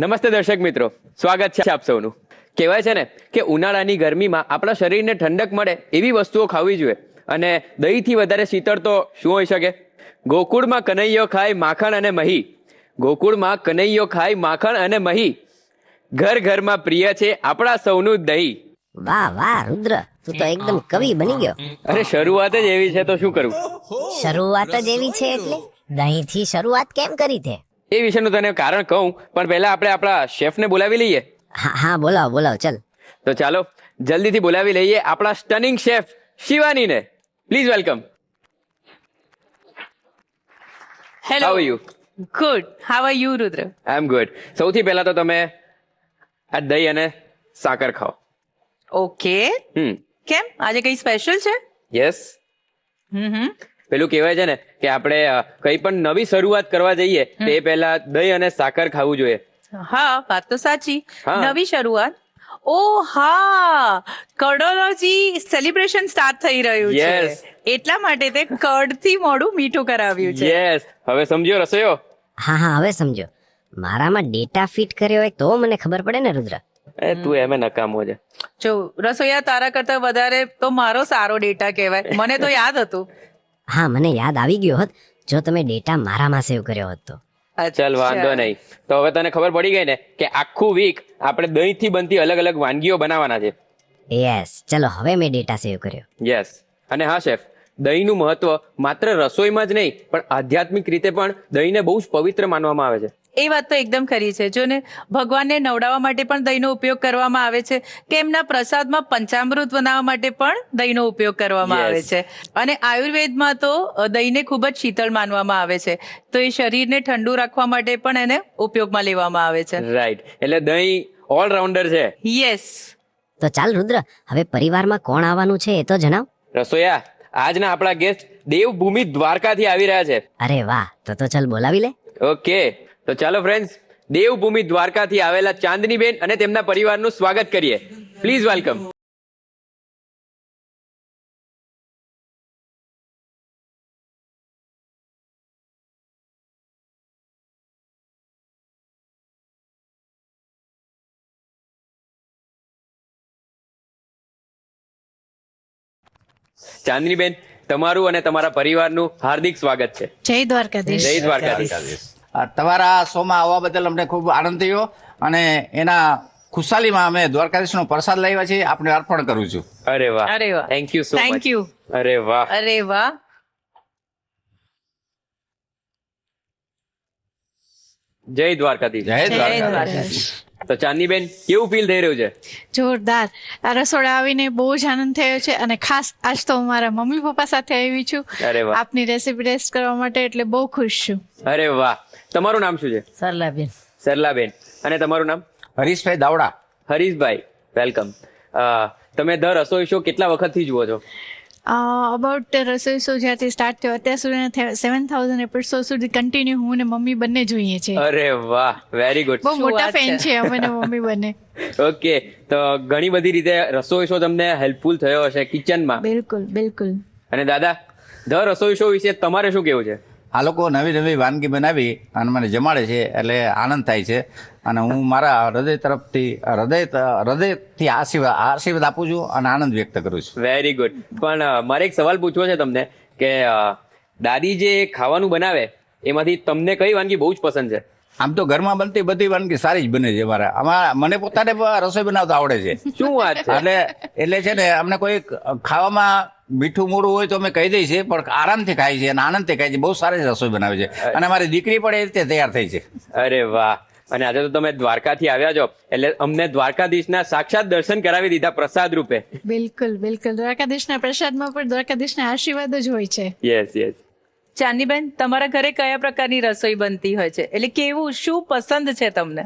નમસ્તે દર્શક મિત્રો, સ્વાગત છે આપ સૌનું. કહેવાય છે ને કે ઉનાળાની ગરમીમાં આપણા શરીરને ઠંડક મળે એવી વસ્તુઓ ખાવી જોઈએ, અને દહીંથી વધારે શીતળ તો શું હોઈ શકે? ગોકુળમાં કનૈયો ખાય માખણ અને મહી, ગોકુળમાં કનૈયો ખાય માખણ અને મહી, ઘર ઘરમાં પ્રિય છે આપણા સૌનું દહીં. વાહ વાહ રુદ્ર, તું તો એકદમ કવિ બની ગયો. અરે શરૂઆત જ એવી છે તો શું કરું? શરૂઆત જ એવી છે એટલે દહીંથી શરૂઆત કેમ કરી તે? એ વિશેનું તને કારણ કહું, પણ પહેલા આપણે આપણા શેફને બોલાવી લઈએ. હા હા, બોલાવ બોલાવ, ચલ. તો ચાલો જલ્દીથી બોલાવી લઈએ આપણા સ્ટનિંગ શેફ શિવાનીને. Please welcome. Hello. How are you? Good. How are you, Rudra? I am good. સૌથી પહેલા તો તમે આ દહીં અને સાકર ખાઓ. Okay. કેમ આજે કઈ સ્પેશિયલ છે? યસ. પેલું કહેવાય છે ને કે આપણે કઈ પણ નવી શરૂઆત કરવા જઈએ તે પહેલા દહીં અને સાકર ખાવું જોઈએ. હા, વાત તો સાચી. હા. નવી શરૂઆત. ઓ હા, કર્ડોલોજી સેલિબ્રેશન સ્ટાર્ટ થઈ રહ્યું Yes. છે, એટલા માટે તે કર્ડ થી મોડું મીઠું કરાવ્યું છે. યસ. હવે સમજ્યો રસોઈયો? હા હા, હવે સમજો. મારામાં ડેટા ફિટ કર્યો હોય તો મને ખબર પડે ને રુદ્ર. તું એમ નકામો છે. જો રસોઈયા તારા કરતા વધારે તો મારો સારો ડેટા કહેવાય. મને તો યાદ હતું. હા, મને યાદ આવી ગયો હોત જો તમે ડેટા મારામાં સેવ કર્યો હોત તો. ચાલ વાંધો નહીં. તો હવે તને ખબર પડી ગઈ ને કે આખું વીક આપણે દહીંથી બનતી અલગ અલગ વાનગીઓ બનાવવાના છે. યસ, ચલો હવે મેં ડેટા સેવ કર્યો. યસ. અને હા શેફ, દહીંનું મહત્વ માત્ર રસોઈમાં જ નહીં પણ આધ્યાત્મિક રીતે પણ દહીંને બહુ જ પવિત્ર માનવામાં આવે છે. એ વાત તો એકદમ ખરી છે. જો ને, ભગવાનને નવડાવવા માટે પણ દહીંનો ઉપયોગ કરવામાં આવે છે, કે એમના પ્રસાદમાં પંચામૃત બનાવવા માટે પણ દહીંનો ઉપયોગ કરવામાં આવે છે. અને આયુર્વેદમાં તો દહીંને ખૂબ જ શીતળ માનવામાં આવે છે, તો એ શરીરને ઠંડુ રાખવા માટે પણ એને ઉપયોગમાં લેવામાં આવે છે. રાઈટ. એટલે દહીં ઓલરાઉન્ડર છે. યસ. તો ચાલ રુદ્ર, હવે પરિવારમાં કોણ આવવાનું છે એ તો જણાવ. રસોયા, આજના આપણા ગેસ્ટ દેવભૂમિ દ્વારકાથી આવી રહ્યા છે. અરે વાહ, તો ચાલ બોલાવી લે. ઓકે, તો ચાલો ફ્રેન્ડ્સ, દેવભૂમિ દ્વારકાથી આવેલા ચાંદનીબેન અને તેમના પરિવારનું સ્વાગત કરીએ. Please welcome. ચાંદનીબેન, તમારું અને તમારા પરિવારનું હાર્દિક સ્વાગત છે. જય દ્વારકાધીશ. જય દ્વારકાધીશ. તમારા શોમાં આવવા બદલ અમને ખૂબ આનંદ થયો, અને એના ખુશાલીમાં અમે દ્વારકાધીશનો પ્રસાદ લાવ્યા છીએ, આપને અર્પણ કરું છું. અરે વાહ, અરે વાહ. Thank you so much. Thank you. અરે વાહ. અરે વાહ. જય દ્વારકાધીશ. જય જય દ્વારકાધીશ. દ્વારકાધીશ. તો ચાંદનીબેન, કેવું ફીલ થઈ રહ્યું છે? જોરદાર. આ રસોડા આવીને બહુ જ આનંદ થયો છે, અને ખાસ આજ તો હું મારા મમ્મી પપ્પા સાથે આવી છું અરે વાહ. આપની રેસીપી ટેસ્ટ કરવા માટે, એટલે બહુ ખુશ છું. અરે વાહ. તમારું નામ શું છે? સરલાબેન. સરલાબેન. અને તમારું નામ? હરીશભાઈ દાવડા. હરીશભાઈ, વેલકમ. તમે ધ રસોઈ શો કેટલા વખતથી જુઓ છો? અબાઉટ રસોઈ શો જ્યારથી સ્ટાર્ટ થયો અત્યાર સુધી 7,000 એપિસોડ સુધી કન્ટિન્યુ હું ને મમ્મી બંને જોઈએ છે. અરે વાહ, વેરી ગુડ. બહુ શું મોટા વાત ફેન છે. છે અમે ને મમ્મી બંને. ઓકે, તો ઘણી બધી રીતે રસોઈ શો તમને હેલ્પફુલ થયો હશે કિચનમાં. બિલકુલ બિલકુલ. અને દાદા, ધ રસોઈ શો વિશે તમારે શું કેવું છે? આ લોકો નવી નવી વાનગી બનાવી અને મને જમાડે છે, એટલે આનંદ થાય છે, અને હું મારા હૃદય તરફથી હૃદયથી આશીર્વાદ આપું છું અને આનંદ વ્યક્ત કરું છું. Very good. પણ મારે એક સવાલ પૂછવો છે તમને કે દાદી જે ખાવાનું બનાવે એમાંથી તમને કઈ વાનગી બહુ જ પસંદ છે? આમ તો ઘરમાં બનતી બધી વાનગી સારી જ બને છે. મને પોતાને રસોઈ બનાવતા આવડે છે. શું વાત છે? એટલે છે ને, અમને કોઈ ખાવામાં મીઠું મોડું હોય તો અમે કહી દઈએ છીએ, પણ આરામથી ખાય છે અને આનંદથી ખાય છે. બહુ સારી રસોઈ બનાવે છે, અને મારી દીકરી પણ એ રીતે તૈયાર થઈ છે. અરે વાહ. અને આજે તો તમે દ્વારકાથી આવ્યા છો એટલે અમને દ્વારકાધીશના સાક્ષાત દર્શન કરાવી દીધા પ્રસાદ રૂપે. બિલકુલ બિલકુલ. દ્વારકાધીશના પ્રસાદમાં પણ દ્વારકાધીશના આશીર્વાદ જ હોય છે. Yes yes. ચાંદનીબેન, તમારા ઘરે કયા પ્રકારની રસોઈ બનતી હોય છે? એટલે કેવું, શું પસંદ છે તમને?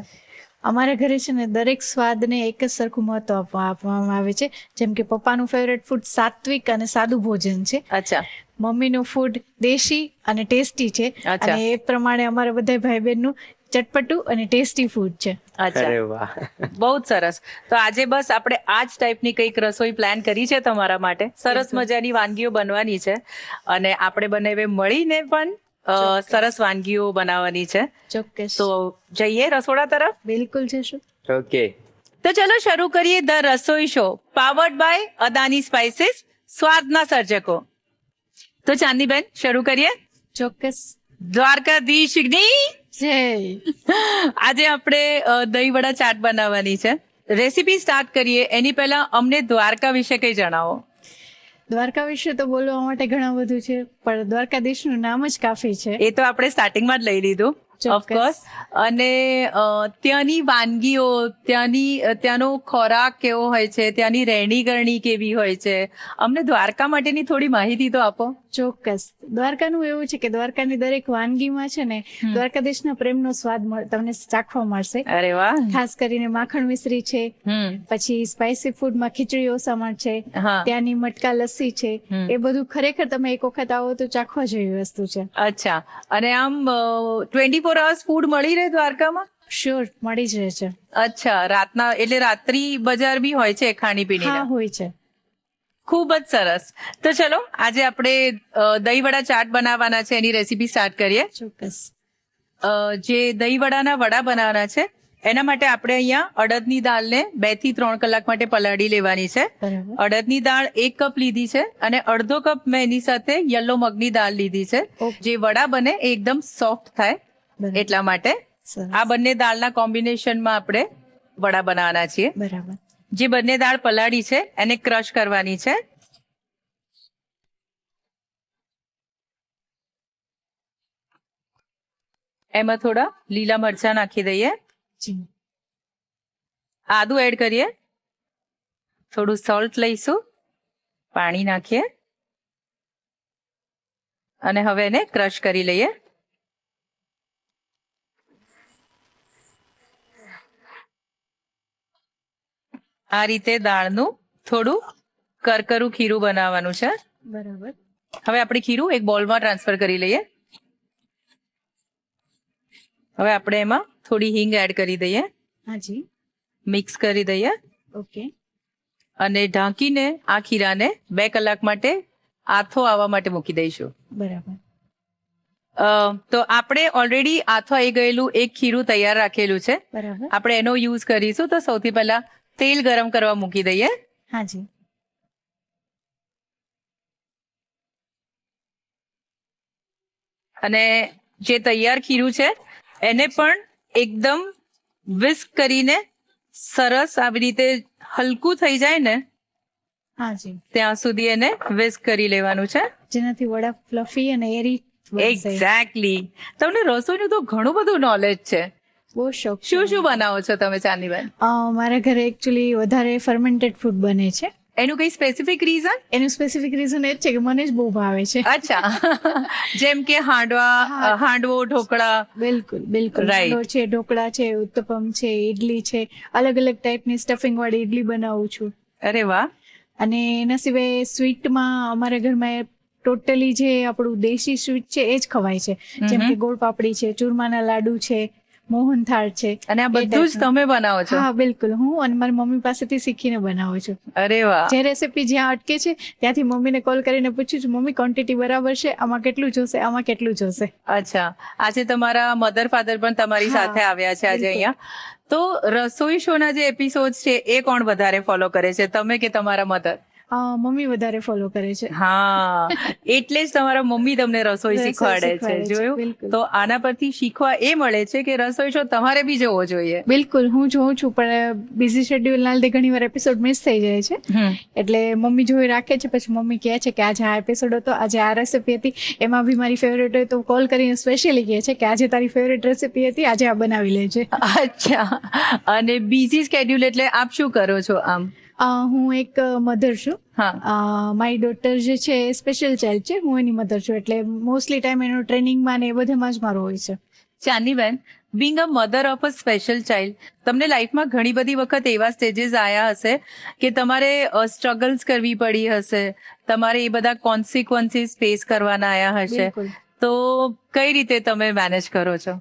અમારા ઘરે છે ને દરેક સ્વાદને એક જ સરખું મહત્વ આપવામાં આવે છે. જેમ કે પપ્પાનું ફેવરેટ ફૂડ સાત્વિક અને સાદું ભોજન છે. અચ્છા. મમ્મીનું ફૂડ દેશી અને ટેસ્ટી છે. અચ્છા. અને એ પ્રમાણે અમારા બધા ભાઈ બહેનનું ચટપટું અને ટેસ્ટી ફૂડ છે. અચ્છા, અરે વાહ. બહુ જ સરસ. તો આજે બસ આપણે આ જ ટાઈપની કંઈક રસોઈ પ્લાન કરી છે તમારા માટે. સરસ મજાની વાનગીઓ બનવાની છે, અને આપણે બંને મળીને પણ સરસ વાનગીઓ બનાવવાની છે. ચોક્કસ. તો જઈએ રસોડા તરફ. બિલકુલ જશું. ઓકે. તો ચલો શરૂ કરીએ the Rasoi show powered by Adani spices, સ્વાદના સર્જકો. તો ચાંદીબેન શરૂ કરીએ. ચોક્કસ. દ્વારકાધીશની જય. આજે આપણે દહીં વડા ચાટ બનાવવાની છે. રેસીપી સ્ટાર્ટ કરીએ એની પહેલા અમને દ્વારકા વિશે કંઈ જણાવો. દ્વારકા વિશે તો બોલવા માટે ઘણા બધું છે, પણ દ્વારકાધીશનું નામ જ કાફી છે. એ તો આપણે સ્ટાર્ટિંગમાં જ લઈ લીધું ચોક્કસ. ઓફકોર્સ. અને ત્યાંની વાનગીઓ, ત્યાંનો ખોરાક કેવો હોય છે, ત્યાંની રહેણી કરણી કેવી હોય છે, અમને દ્વારકા માટેની થોડી માહિતી તો આપો. ચોક્કસ. દ્વારકાનું એવું છે કે દ્વારકાની દરેક વાનગીમાં છે ને દ્વારકાધીશના પ્રેમનો સ્વાદ તમને ચાખવા મળશે. અરે વાહ. ખાસ કરીને માખણ મિશ્રી છે, પછી સ્પાઇસી ફૂડમાં ખીચડી ઓસામણ છે, હા. ત્યાંની મટકા લસ્સી છે, એ બધું ખરેખર તમે એક વખત આવો તો ચાખવા જેવી વસ્તુ છે. અચ્છા. અને આમ 24 અવર્સ ફૂડ મળી રહે દ્વારકામાં? શ્યોર, મળી જ રહે છે. અચ્છા. રાતના એટલે રાત્રિ બજાર બી હોય છે ખાણીપીણી? હા, હોય છે. ખૂબ જ સરસ. તો ચલો આજે આપણે દહીં વડા ચાટ બનાવવાના છે, એની રેસીપી સ્ટાર્ટ કરીએ. ચોક્કસ. જે દહીં વડાના વડા બનાવવાના છે એના માટે આપણે અહીંયા અડદની દાળને 2 થી 3 કલાક માટે પલાળી લેવાની છે. બરાબર. અડદની દાળ 1 કપ લીધી છે અને અડધો કપ મેં એની સાથે યલો મગની દાળ લીધી છે. ઓકે. જે વડા બને એ એકદમ સોફ્ટ થાય બરાબર. એટલા માટે સરસ. આ બંને દાળના કોમ્બિનેશનમાં આપણે વડા બનાવવાના છીએ. બરાબર. જે બંને દાળ પલાળી છે એને ક્રશ કરવાની છે. એમાં થોડા લીલા મરચાં નાખી દઈએ, જી. આદુ એડ કરીએ, થોડું સોલ્ટ લઈશું, પાણી નાખીએ અને હવે એને ક્રશ કરી લઈએ. આ રીતે દાળનું થોડું કરકરું ખીરું બનાવવાનું છે. બરાબર. હવે આપણે ખીરું એક બોલમાં ટ્રાન્સફર કરી લઈએ. હવે આપણે એમાં થોડી હિંગ એડ કરી દઈએ, હાજી. મિક્સ કરી દઈએ ઓકે. અને ઢાંકીને આ ખીરાને 2 કલાક માટે આથો આવવા માટે મૂકી દઈશું. બરાબર. તો આપણે ઓલરેડી આથો આવી ગયેલું એક ખીરું તૈયાર રાખેલું છે. બરાબર. આપણે એનો યુઝ કરીશું. તો સૌથી પહેલા તેલ ગરમ કરવા મૂકી દઈએ. હાજી. અને જે તૈયાર ખીરું છે એને પણ એકદમ વિસ્ક કરીને સરસ આવી રીતે હલકું થઈ જાય ને હાજી. ત્યાં સુધી એને વિસ્ક કરી લેવાનું છે. જેનાથી વડા ફ્લફી અને એરી બનશે. એક્ઝેક્ટલી. તમને રસોઈનું તો ઘણું બધું નોલેજ છે. બહુ શોખ છે. શું શું બનાવો છો તમે ચાંદીબેન? મારા ઘરે એકચ્યુઅલી વધારે ફર્મેન્ટેડ ફૂડ બને છે. એનું કઈ સ્પેસિફિક રીઝન? એનું સ્પેસિફિક રીઝન એ જ છે કે મને જ બહુ ભાવે છે. અચ્છા. જેમ કે હાંડવો, ઢોકળા. બિલકુલ બિલકુલ. Right. હાંડવો છે, ઢોકળા છે, ઉત્તપમ છે, ઇડલી છે, અલગ અલગ ટાઈપની સ્ટફિંગ વાળી ઇડલી બનાવું છું. અરે વાહ. અને એના સિવાય સ્વીટમાં અમારા ઘરમાં ટોટલી જે આપણું દેશી સ્વીટ છે એ જ ખવાય છે. જેમ કે ગોળ પાપડી છે, ચૂરમાના લાડુ છે, મોહનથાળ છે. અને આ બધું જ તમે બનાવો છો? હા, બિલકુલ. હું અને મારી મમ્મી પાસેથી શીખીને બનાવું છું. અરે વાહ. જે રેસીપી જ્યાં અટકે છે ત્યાંથી મમ્મીને કોલ કરીને પૂછું છું, મમ્મી ક્વોન્ટિટી બરાબર છે, આમાં કેટલું જોશે, આમાં કેટલું જોશે. અચ્છા. આજે તમારા મધર ફાધર પણ તમારી હા, સાથે આવ્યા છે આજે બિલકુલ. અહીંયા. તો રસોઈ શો ના જે એપિસોડ છે એ કોણ વધારે ફોલો કરે છે, તમે કે તમારા મધર? મમ્મી વધારે ફોલો કરે છે. હા, એટલે જ તમારા મમ્મી તમને રસોઈ રસોઈ શીખવાડે છે. શીખવાડે છે, જોયું? બિલકુલ. તો આના પરથી શીખવા એ મળે છે કે રસોઈ શો તમારે બી જોવો જોઈએ. બિલકુલ, હું જોઉં છું, પણ બિઝી શેડ્યુલ ના લીધે ઘણી વાર એપિસોડ મિસ થઈ જાય છે. એટલે મમ્મી જોઈ રાખે છે, પછી મમ્મી કહે છે કે આજે આ એપિસોડ હતો, આજે આ રેસીપી હતી, એમાં બી મારી ફેવરેટ હોય તો કોલ કરીને સ્પેશિયલી કહે છે કે આજે તારી ફેવરેટ રેસીપી હતી, આજે આ બનાવી લેજે. અચ્છા. અને બીજી સ્કેડ્યુલ એટલે આપ શું કરો છો આમ? હું એક મધર છું. હા. મારી ડોટર જે છે એ સ્પેશિયલ ચાઇલ્ડ છે, હું એની મધર છું, એટલે મોસ્ટલી ટાઈમ એનો ટ્રેનિંગમાં ને એ બધામાં જ મારો હોય છે. Chandiben, being a mother of a special child, તમને લાઈફમાં ઘણી બધી વખત એવા સ્ટેજીસ આવ્યા હશે કે તમારે સ્ટ્રગલ્સ કરવી પડી હશે, તમારે એ બધા કોન્સિક્વન્સીસ ફેસ કરવાના આવ્યા હશે. બિલકુલ. તો કઈ રીતે તમે મેનેજ કરો છો?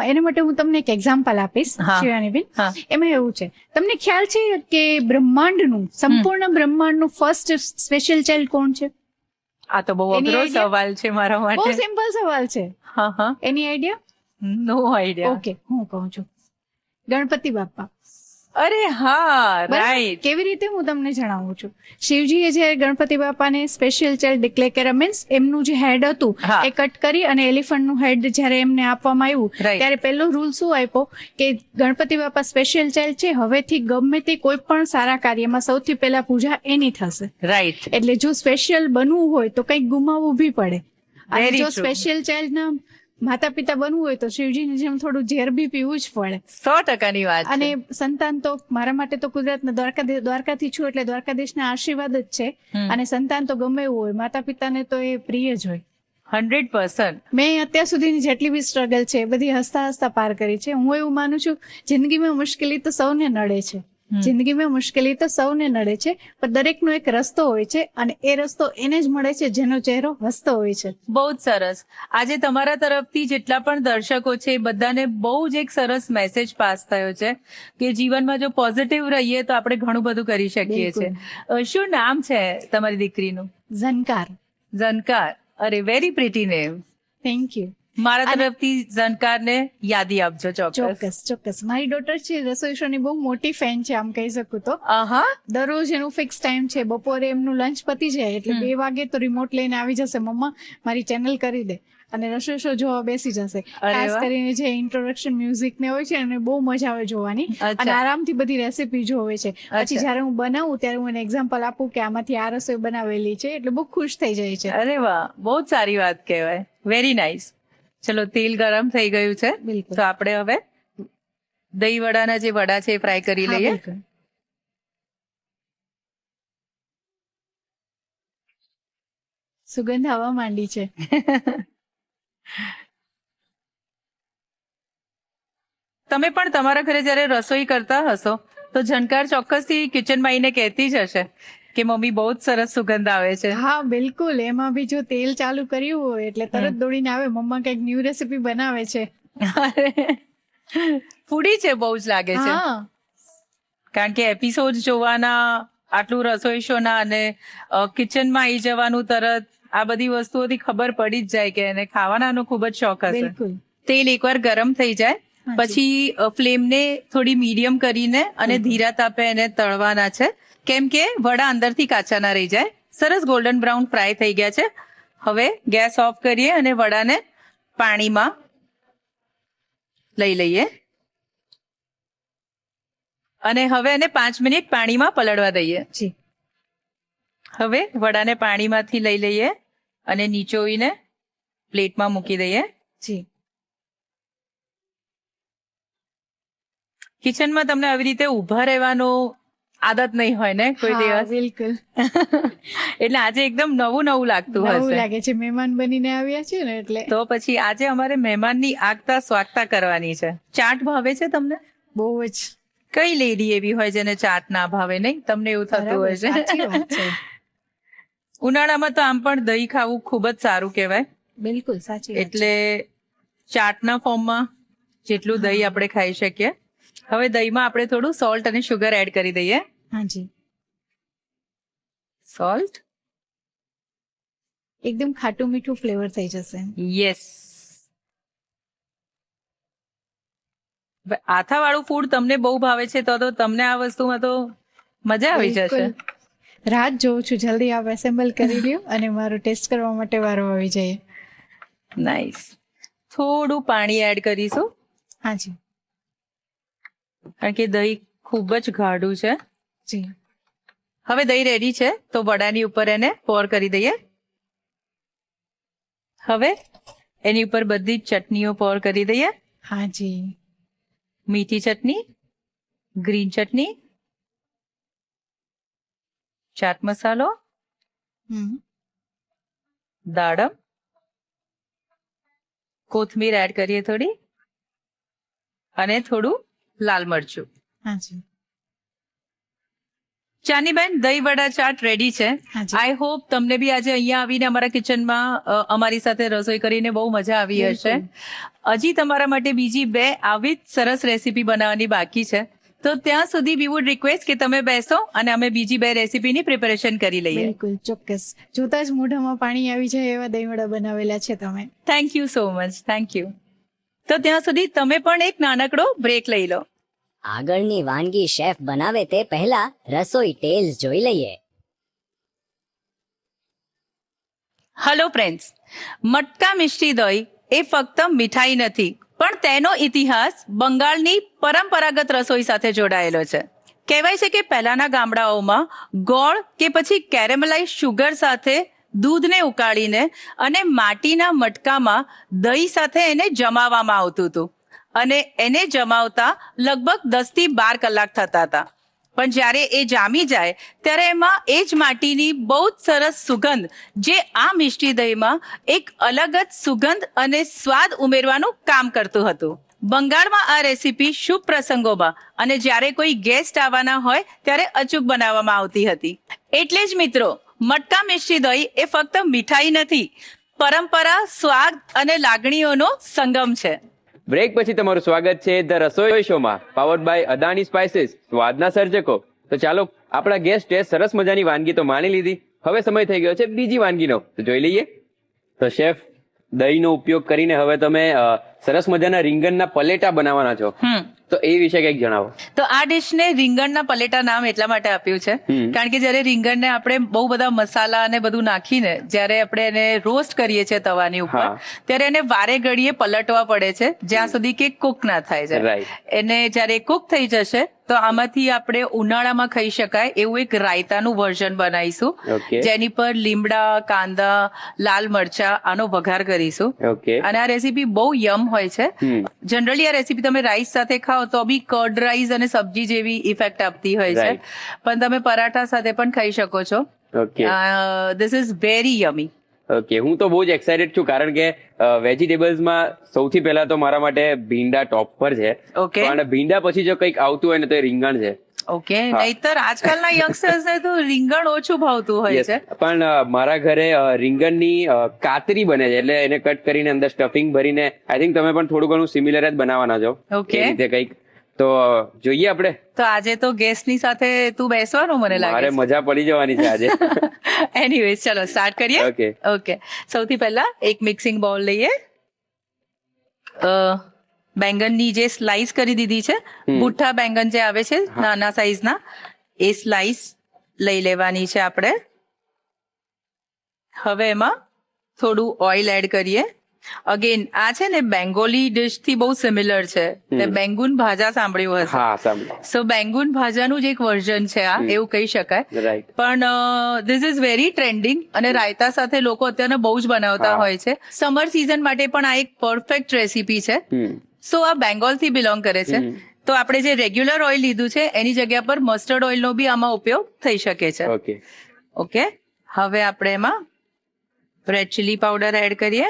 એના માટે હું તમને એક એક્ઝામ્પલ આપીશ, હા. શિવાનીબેન. હા. એમાં એવું છે, તમને ખ્યાલ છે કે બ્રહ્માંડનું સંપૂર્ણ બ્રહ્માંડનું ફર્સ્ટ સ્પેશિયલ ચાઇલ્ડ કોણ છે? આ તો બહુ એની અઘરો idea? સવાલ છે મારા બહુ માટે. સિમ્પલ સવાલ છે. હા, એની આઈડિયા? નો આઈડિયા. ઓકે, હું કહું છું. ગણપતિ બાપ્પા. અરે હા, બરાબર? રાઈટ. કેવી રીતે હું તમને જણાવું છું. શિવજીએ જ્યારે ગણપતિ બાપાને સ્પેશિયલ ચાઇલ્ડ ડિક્લેર કર્યા, મીન્સ એમનું જે હેડ હતું હા. એ કટ કરી અને એલિફન્ટનું હેડ જ્યારે એમને આપવામાં આવ્યું, Right. ત્યારે પહેલો રૂલ શું આપ્યો કે ગણપતિ બાપા સ્પેશિયલ ચાઇલ્ડ છે, હવેથી ગમે તે કોઈ પણ સારા કાર્યમાં સૌથી પહેલા પૂજા એની થશે. રાઈટ. એટલે જો સ્પેશિયલ બનવું હોય તો કંઈક ગુમાવવું બી પડે. અને Very જો true. સ્પેશિયલ ચાઇલ્ડ ના માતા પિતા બનવું હોય તો શિવજીની જેમ થોડું ઝેર બી પીવું જ પડે. 100% વાત છે. અને સંતાન તો મારા માટે તો કુદરતના દ્વારકાથી છું એટલે દ્વારકાધીશના આશીર્વાદ જ છે. અને સંતાન તો ગમે એવું હોય, માતા પિતાને તો એ પ્રિય જ હોય. 100%. મેં અત્યાર સુધીની જેટલી બી સ્ટ્રગલ છે એ બધી હસતા હસતા પાર કરી છે. હું એવું માનું છું, જિંદગીમાં મુશ્કેલી તો સૌને નડે છે. જિંદગીમાં મુશ્કેલી તો સૌને નડે છે, પણ દરેકનો એક રસ્તો હોય છે અને એ રસ્તો એને જ મળે છે જેનો ચહેરો હસતો હોય છે. બહુ જ સરસ. આજે તમારા તરફથી જેટલા પણ દર્શકો છે એ બધાને બહુ જ એક સરસ મેસેજ પાસ થયો છે કે જીવનમાં જો પોઝિટિવ રહીએ તો આપણે ઘણું બધું કરી શકીએ બિલકુલ. છીએ. શું નામ છે તમારી દીકરીનું? ઝનકાર. ઝનકાર. અરે very pretty name. Thank you. મારા તરફથી ઝનકારને યાદી આપજો. ચોક્કસ. ચોક્કસ. મારી ડોટર છે રસોઈ શોની બહુ મોટી ફેન છે, આમ કહી શકું તો. આહા. દરરોજ એનું ફિક્સ ટાઈમ છે, બપોરે એમનું લંચ પતી જાય એટલે 2 વાગે તો રિમોટ લઈને આવી જશે, મમ્મા મારી ચેનલ કરી દે, અને રસોઈ શો જોવા બેસી જશે. અરે ખાસ વાહ. કરીને જે ઇન્ટ્રોડક્શન મ્યુઝિક ને હોય છે અને બહુ મજા આવે જોવાની, અચ્છા. અને આરામથી બધી રેસીપી જોવે છે. પછી જ્યારે હું બનાવું ત્યારે હું એને એક્ઝામ્પલ આપું કે આમાંથી આ રસોઈ બનાવેલી છે, એટલે બહુ ખુશ થઈ જાય છે. અરે વાહ, બહુ જ સારી વાત કહેવાય. Very nice. ચલો, તેલ ગરમ થઈ ગયું છે, બિલકુલ. તો આપણે હવે દહીં વડાના જે વડા છે એ ફ્રાય કરી હા, લઈએ. બિલકુલ. સુગંધ આવવા માંડી છે. તમે પણ તમારા ઘરે જ્યારે રસોઈ કરતા હશો તો ઝનકાર ચોક્કસથી કિચનમાં આવીને કહેતી જ હશે કે મમ્મી બહુ જ સરસ સુગંધ આવે છે. હા, બિલકુલ. એમાં બી જો તેલ ચાલુ કર્યું હોય એટલે તરત દોડીને આવે, મમ્મા કઈક ન્યૂ રેસીપી બનાવે છે. ફૂડી છે બહુ જ લાગે છે. હા, કારણ કે એપિસોડ જોવાના, આટલું રસોઈ શોના અને કિચનમાં આવી જવાનું તરત, આ બધી વસ્તુઓથી ખબર પડી જ જાય કે એને ખાવાનાનો ખૂબ જ શોખ હશે. બિલકુલ. તેલ એકવાર ગરમ થઈ જાય હાજી. પછી ફ્લેમને થોડી મીડિયમ કરીને અને ધીરા તાપે એને તળવાના છે, કેમ કે વડા અંદરથી કાચા ના રહી જાય. સરસ ગોલ્ડન બ્રાઉન ફ્રાય થઈ ગયા છે. હવે ગેસ ઓફ કરીએ અને વડાને પાણીમાં લઈ લઈએ અને હવે એને 5 મિનિટ પાણીમાં પલળવા દઈએ. જી. હવે વડાને પાણીમાંથી લઈ લઈએ અને નીચોવીને પ્લેટમાં મૂકી દઈએ. જી. કિચનમાં તમને આવી રીતે ઊભા રહેવાનો આદત નહીં હોય ને કોઈ હા, દિવસ? બિલકુલ. એટલે આજે એકદમ નવું નવું લાગતું નવું હશે. લાગે છે, મહેમાન બનીને આવ્યા છે ને એટલે. તો પછી આજે અમારે મહેમાનની આગતા સ્વાગતા કરવાની છે. ચાટ ભાવે છે તમને? બહુ જ. કઈ લેડી એવી હોય જેને ચાટ ના ભાવે? નહીં, તમને એવું થતું બરાબર, હોય સાચી વાત છે. છે. ઉનાળામાં તો આમ પણ દહીં ખાવું ખૂબ જ સારું કહેવાય. બિલકુલ સાચી વાત છે. એટલે ચાટના ફોર્મમાં જેટલું દહીં આપણે ખાઈ શકીએ. હવે દહીંમાં આપણે થોડું સોલ્ટ અને શુગર એડ કરી દઈએ. હાજી. સોલ્ટ. એકદમ ખાટું મીઠું ફ્લેવર થઈ જશે. યસ. આથાવાળું ફૂડ તમને બહુ ભાવે છે તો તમને આ વસ્તુમાં તો મજા આવી જશે. બિલકુલ. રાત જોઉં છું, જલ્દી આપ એસેમ્બલ કરી લ્યો અને મારો ટેસ્ટ કરવા માટે વારો આવી જાય. નાઈસ. થોડું પાણી એડ કરીશું હાજી. કારણ કે દહીં ખૂબ જ ગાઢું છે. જી. હવે દહીં રેડી છે તો વડાની ઉપર એને પોર કરી દઈએ. હવે એની ઉપર બધી જ ચટણીઓ પોર કરી દઈએ. હાજી. મીઠી ચટણી, ગ્રીન ચટણી, ચાટ મસાલો, દાડમ, કોથમીર એડ કરીએ થોડી, અને થોડું લાલ મરચું. હાજી. ચાનીબેન, દહીં વડા ચાટ રેડી છે. હાજી. આઈ હોપ તમને બી આજે અહીંયા આવીને અમારા કિચનમાં અમારી સાથે રસોઈ કરીને બહુ મજા આવી હશે. હજી તમારા માટે બીજી 2 આવી જ સરસ રેસીપી બનાવવાની બાકી છે, તો ત્યાં સુધી વી વુડ રિક્વેસ્ટ કે તમે બેસો અને અમે બીજી 2 રેસીપીની પ્રિપેરેશન કરી લઈએ. બિલકુલ ચોક્કસ, જોતા જ મોઢામાં પાણી આવી જાય એવા દહીંવડા બનાવેલા છે તમે. Thank you so much, thank you. તો ત્યાં સુધી તમે પણ એક નાનકડો બ્રેક લઈ લો. આગળની વાનગી શેફ બનાવે તે પહેલા રસોઈ ટેલ્સ જોઈ લઈએ. હેલો ફ્રેન્ડ્સ, મટકા મિષ્ટી દહીં એ ફક્ત મીઠાઈ નથી, પણ તેનો ઇતિહાસ બંગાળની પરંપરાગત રસોઈ સાથે જોડાયેલો છે. કહેવાય છે કે પહેલાના ગામડાઓમાં ગોળ કે પછી કેરેમલાઇઝ શુગર સાથે દૂધને ઉકાળીને અને માટીના મટકામાં દહીં સાથે એને જમાવવામાં આવતું હતું અને એને જમાવતા લગભગ 10 થી 12 કલાક થતા હતા. પણ જ્યારે એ જામી જાય ત્યારે એમાં એ જ માટીની બહુ જ સરસ સુગંધ, જે આ મિષ્ટી દહીંમાં એક અલગ જ સુગંધ અને સ્વાદ ઉમેરવાનું કામ કરતું હતું. બંગાળમાં આ રેસીપી શુભ પ્રસંગોમાં અને જ્યારે કોઈ ગેસ્ટ આવવાના હોય ત્યારે અચૂક બનાવવામાં આવતી હતી. એટલે જ મિત્રો, મટકા મિષ્ટી દહીં એ ફક્ત મીઠાઈ નથી, પરંપરા, સ્વાદ અને લાગણીઓનો સંગમ છે. બ્રેક પછી તમારું સ્વાગત છે ધ રસોઈ શોમાં, પાવર્ડ બાય અદાની સ્પાઇસીસ, સ્વાદના સર્જકો. તો ચાલો, આપણા ગેસ્ટે સરસ મજાની વાનગી તો માણી લીધી, હવે સમય થઈ ગયો છે બીજી વાનગીનો, તો જોઈ લઈએ. તો શેફ, દહીંનો ઉપયોગ કરીને હવે તમે સરસ મજાના રીંગણના પલેટા બનાવવાના છો, તો એ વિશે કંઈક જણાવો. તો આ ડિશને રીંગણના પલેટા નામ એટલા માટે આપ્યું છે કારણ કે જ્યારે રીંગણને આપણે બહુ બધા મસાલા અને બધું નાખીને જ્યારે આપણે એને રોસ્ટ કરીએ છીએ તવાની ઉપર, ત્યારે એને વારે ઘડીએ પલટવા પડે છે જ્યાં સુધી કે કુક ના થાય છે. એને જ્યારે કુક થઈ જશે તો આમાંથી આપણે ઉનાળામાં ખાઈ શકાય એવું એક રાયતાનું વર્ઝન બનાવીશું, જેની પર લીમડા, કાંદા, લાલ મરચા આનો વઘાર કરીશું. અને આ રેસીપી બહુ યમ હોય છે. જનરલી આ રેસીપી તમે રાઈસ સાથે ખાઓ તો બી કર્ડ રાઈસ અને સબ્જી જેવી ઇફેક્ટ આપતી હોય છે, પણ તમે પરાઠા સાથે પણ ખાઈ શકો છો. This is very યમી. ઓકે, હું તો બહુ જ એક્સાઇટેડ છું કારણ કે વેજીટેબલ્સમાં સૌથી પહેલા તો મારા માટે ભીંડા ટોપ પર છે. પણ ભીંડા પછી જો કંઈક આવતું હોય ને તો એ રીંગણ છે. ઓકે, નહીતર આજકાલના યંગસ્ટર્સ ને તો રીંગણ ઓછું ભાવતું હોય છે. પણ મારા ઘરે રીંગણની કાતરી બને છે, એટલે એને કટ કરીને અંદર સ્ટફિંગ ભરીને, આઈ થિંક તમે પણ થોડું ઘણું સિમિલર જ બનાવવાના છો એ રીતે કંઈક. તો જોઈએ આપણે. તો આજે તો ગેસ્ટ ની સાથે તું બેસવાનું મને લાગે છે. મારે મજા પડી જવાની છે આજે. એનીવેઝ, ચલો સ્ટાર્ટ કરીએ. ઓકે, સૌથી પહેલા એક મિક્સિંગ બાઉલ લઈએ. બેંગનની જે સ્લાઇસ કરી દીધી છે, બુઠ્ઠા બેંગન જે આવે છે નાના સાઈઝના, એ સ્લાઇસ લઈ લેવાની છે આપણે. હવે એમાં થોડું ઓઇલ એડ કરીએ. અગેન આ છે ને બેંગોલી ડિશ થી બહુ સિમિલર છે. બેંગુન ભાજા સાંભળ્યું હશે. સો બેંગુન ભાજાનું જ એક વર્ઝન છે આ, એવું કહી શકાય. પણ ધીસ ઇઝ વેરી ટ્રેન્ડિંગ અને રાયતા સાથે લોકો અત્યારે બહુ જ બનાવતા હોય છે. સમર સિઝન માટે પણ આ એક પરફેક્ટ રેસીપી છે. સો આ બેંગોલ થી બિલોંગ કરે છે, તો આપણે જે રેગ્યુલર ઓઇલ લીધું છે એની જગ્યા પર મસ્ટર્ડ ઓઇલ નો બી આમાં ઉપયોગ થઈ શકે છે. ઓકે, હવે આપણે એમાં રેડ ચીલી પાવડર એડ કરીએ